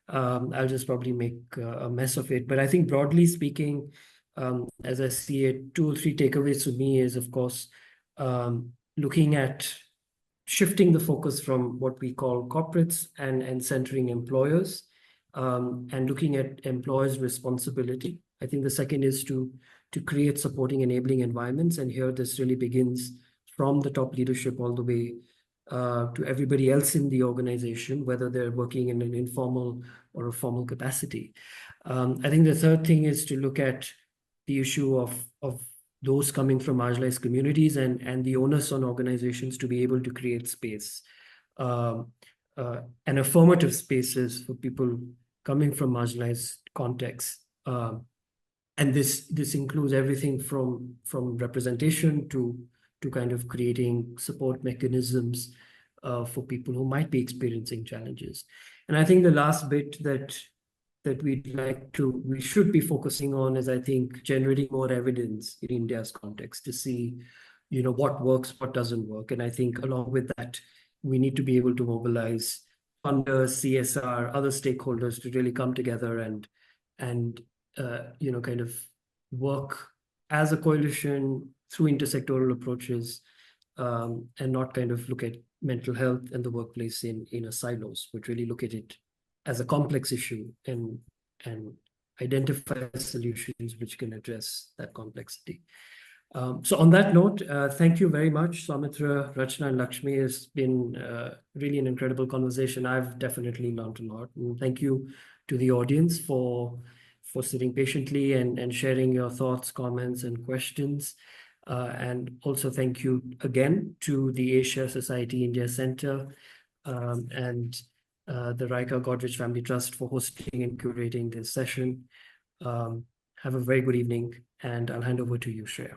I'll just probably make a mess of it. But I think broadly speaking, as I see it, 2 or 3 takeaways for me is, of course, looking at shifting the focus from what we call corporates and centering employers, and looking at employers' responsibility. I think the second is to create supporting, enabling environments. And here this really begins from the top leadership all the way to everybody else in the organization, whether they're working in an informal or a formal capacity. I think the third thing is to look at the issue of those coming from marginalized communities and the onus on organizations to be able to create space and affirmative spaces for people coming from marginalized contexts. And this includes everything from representation to kind of creating support mechanisms for people who might be experiencing challenges. And I think the last bit that we should be focusing on is, I think, generating more evidence in India's context to see, what works, what doesn't work. And I think along with that, we need to be able to mobilize funders, CSR, other stakeholders to really come together and kind of work as a coalition through intersectoral approaches, and not kind of look at mental health and the workplace in a silos, but really look at it as a complex issue and identify solutions which can address that complexity. So on that note, thank you very much, Soumitra, Rachana, and Lakshmi. It's been really an incredible conversation. I've definitely learned a lot. And thank you to the audience for sitting patiently and sharing your thoughts, comments, and questions. And also thank you again to the Asia Society India Center and the Raika Godrej Family Trust for hosting and curating this session. Have a very good evening, and I'll hand over to you, Shreya.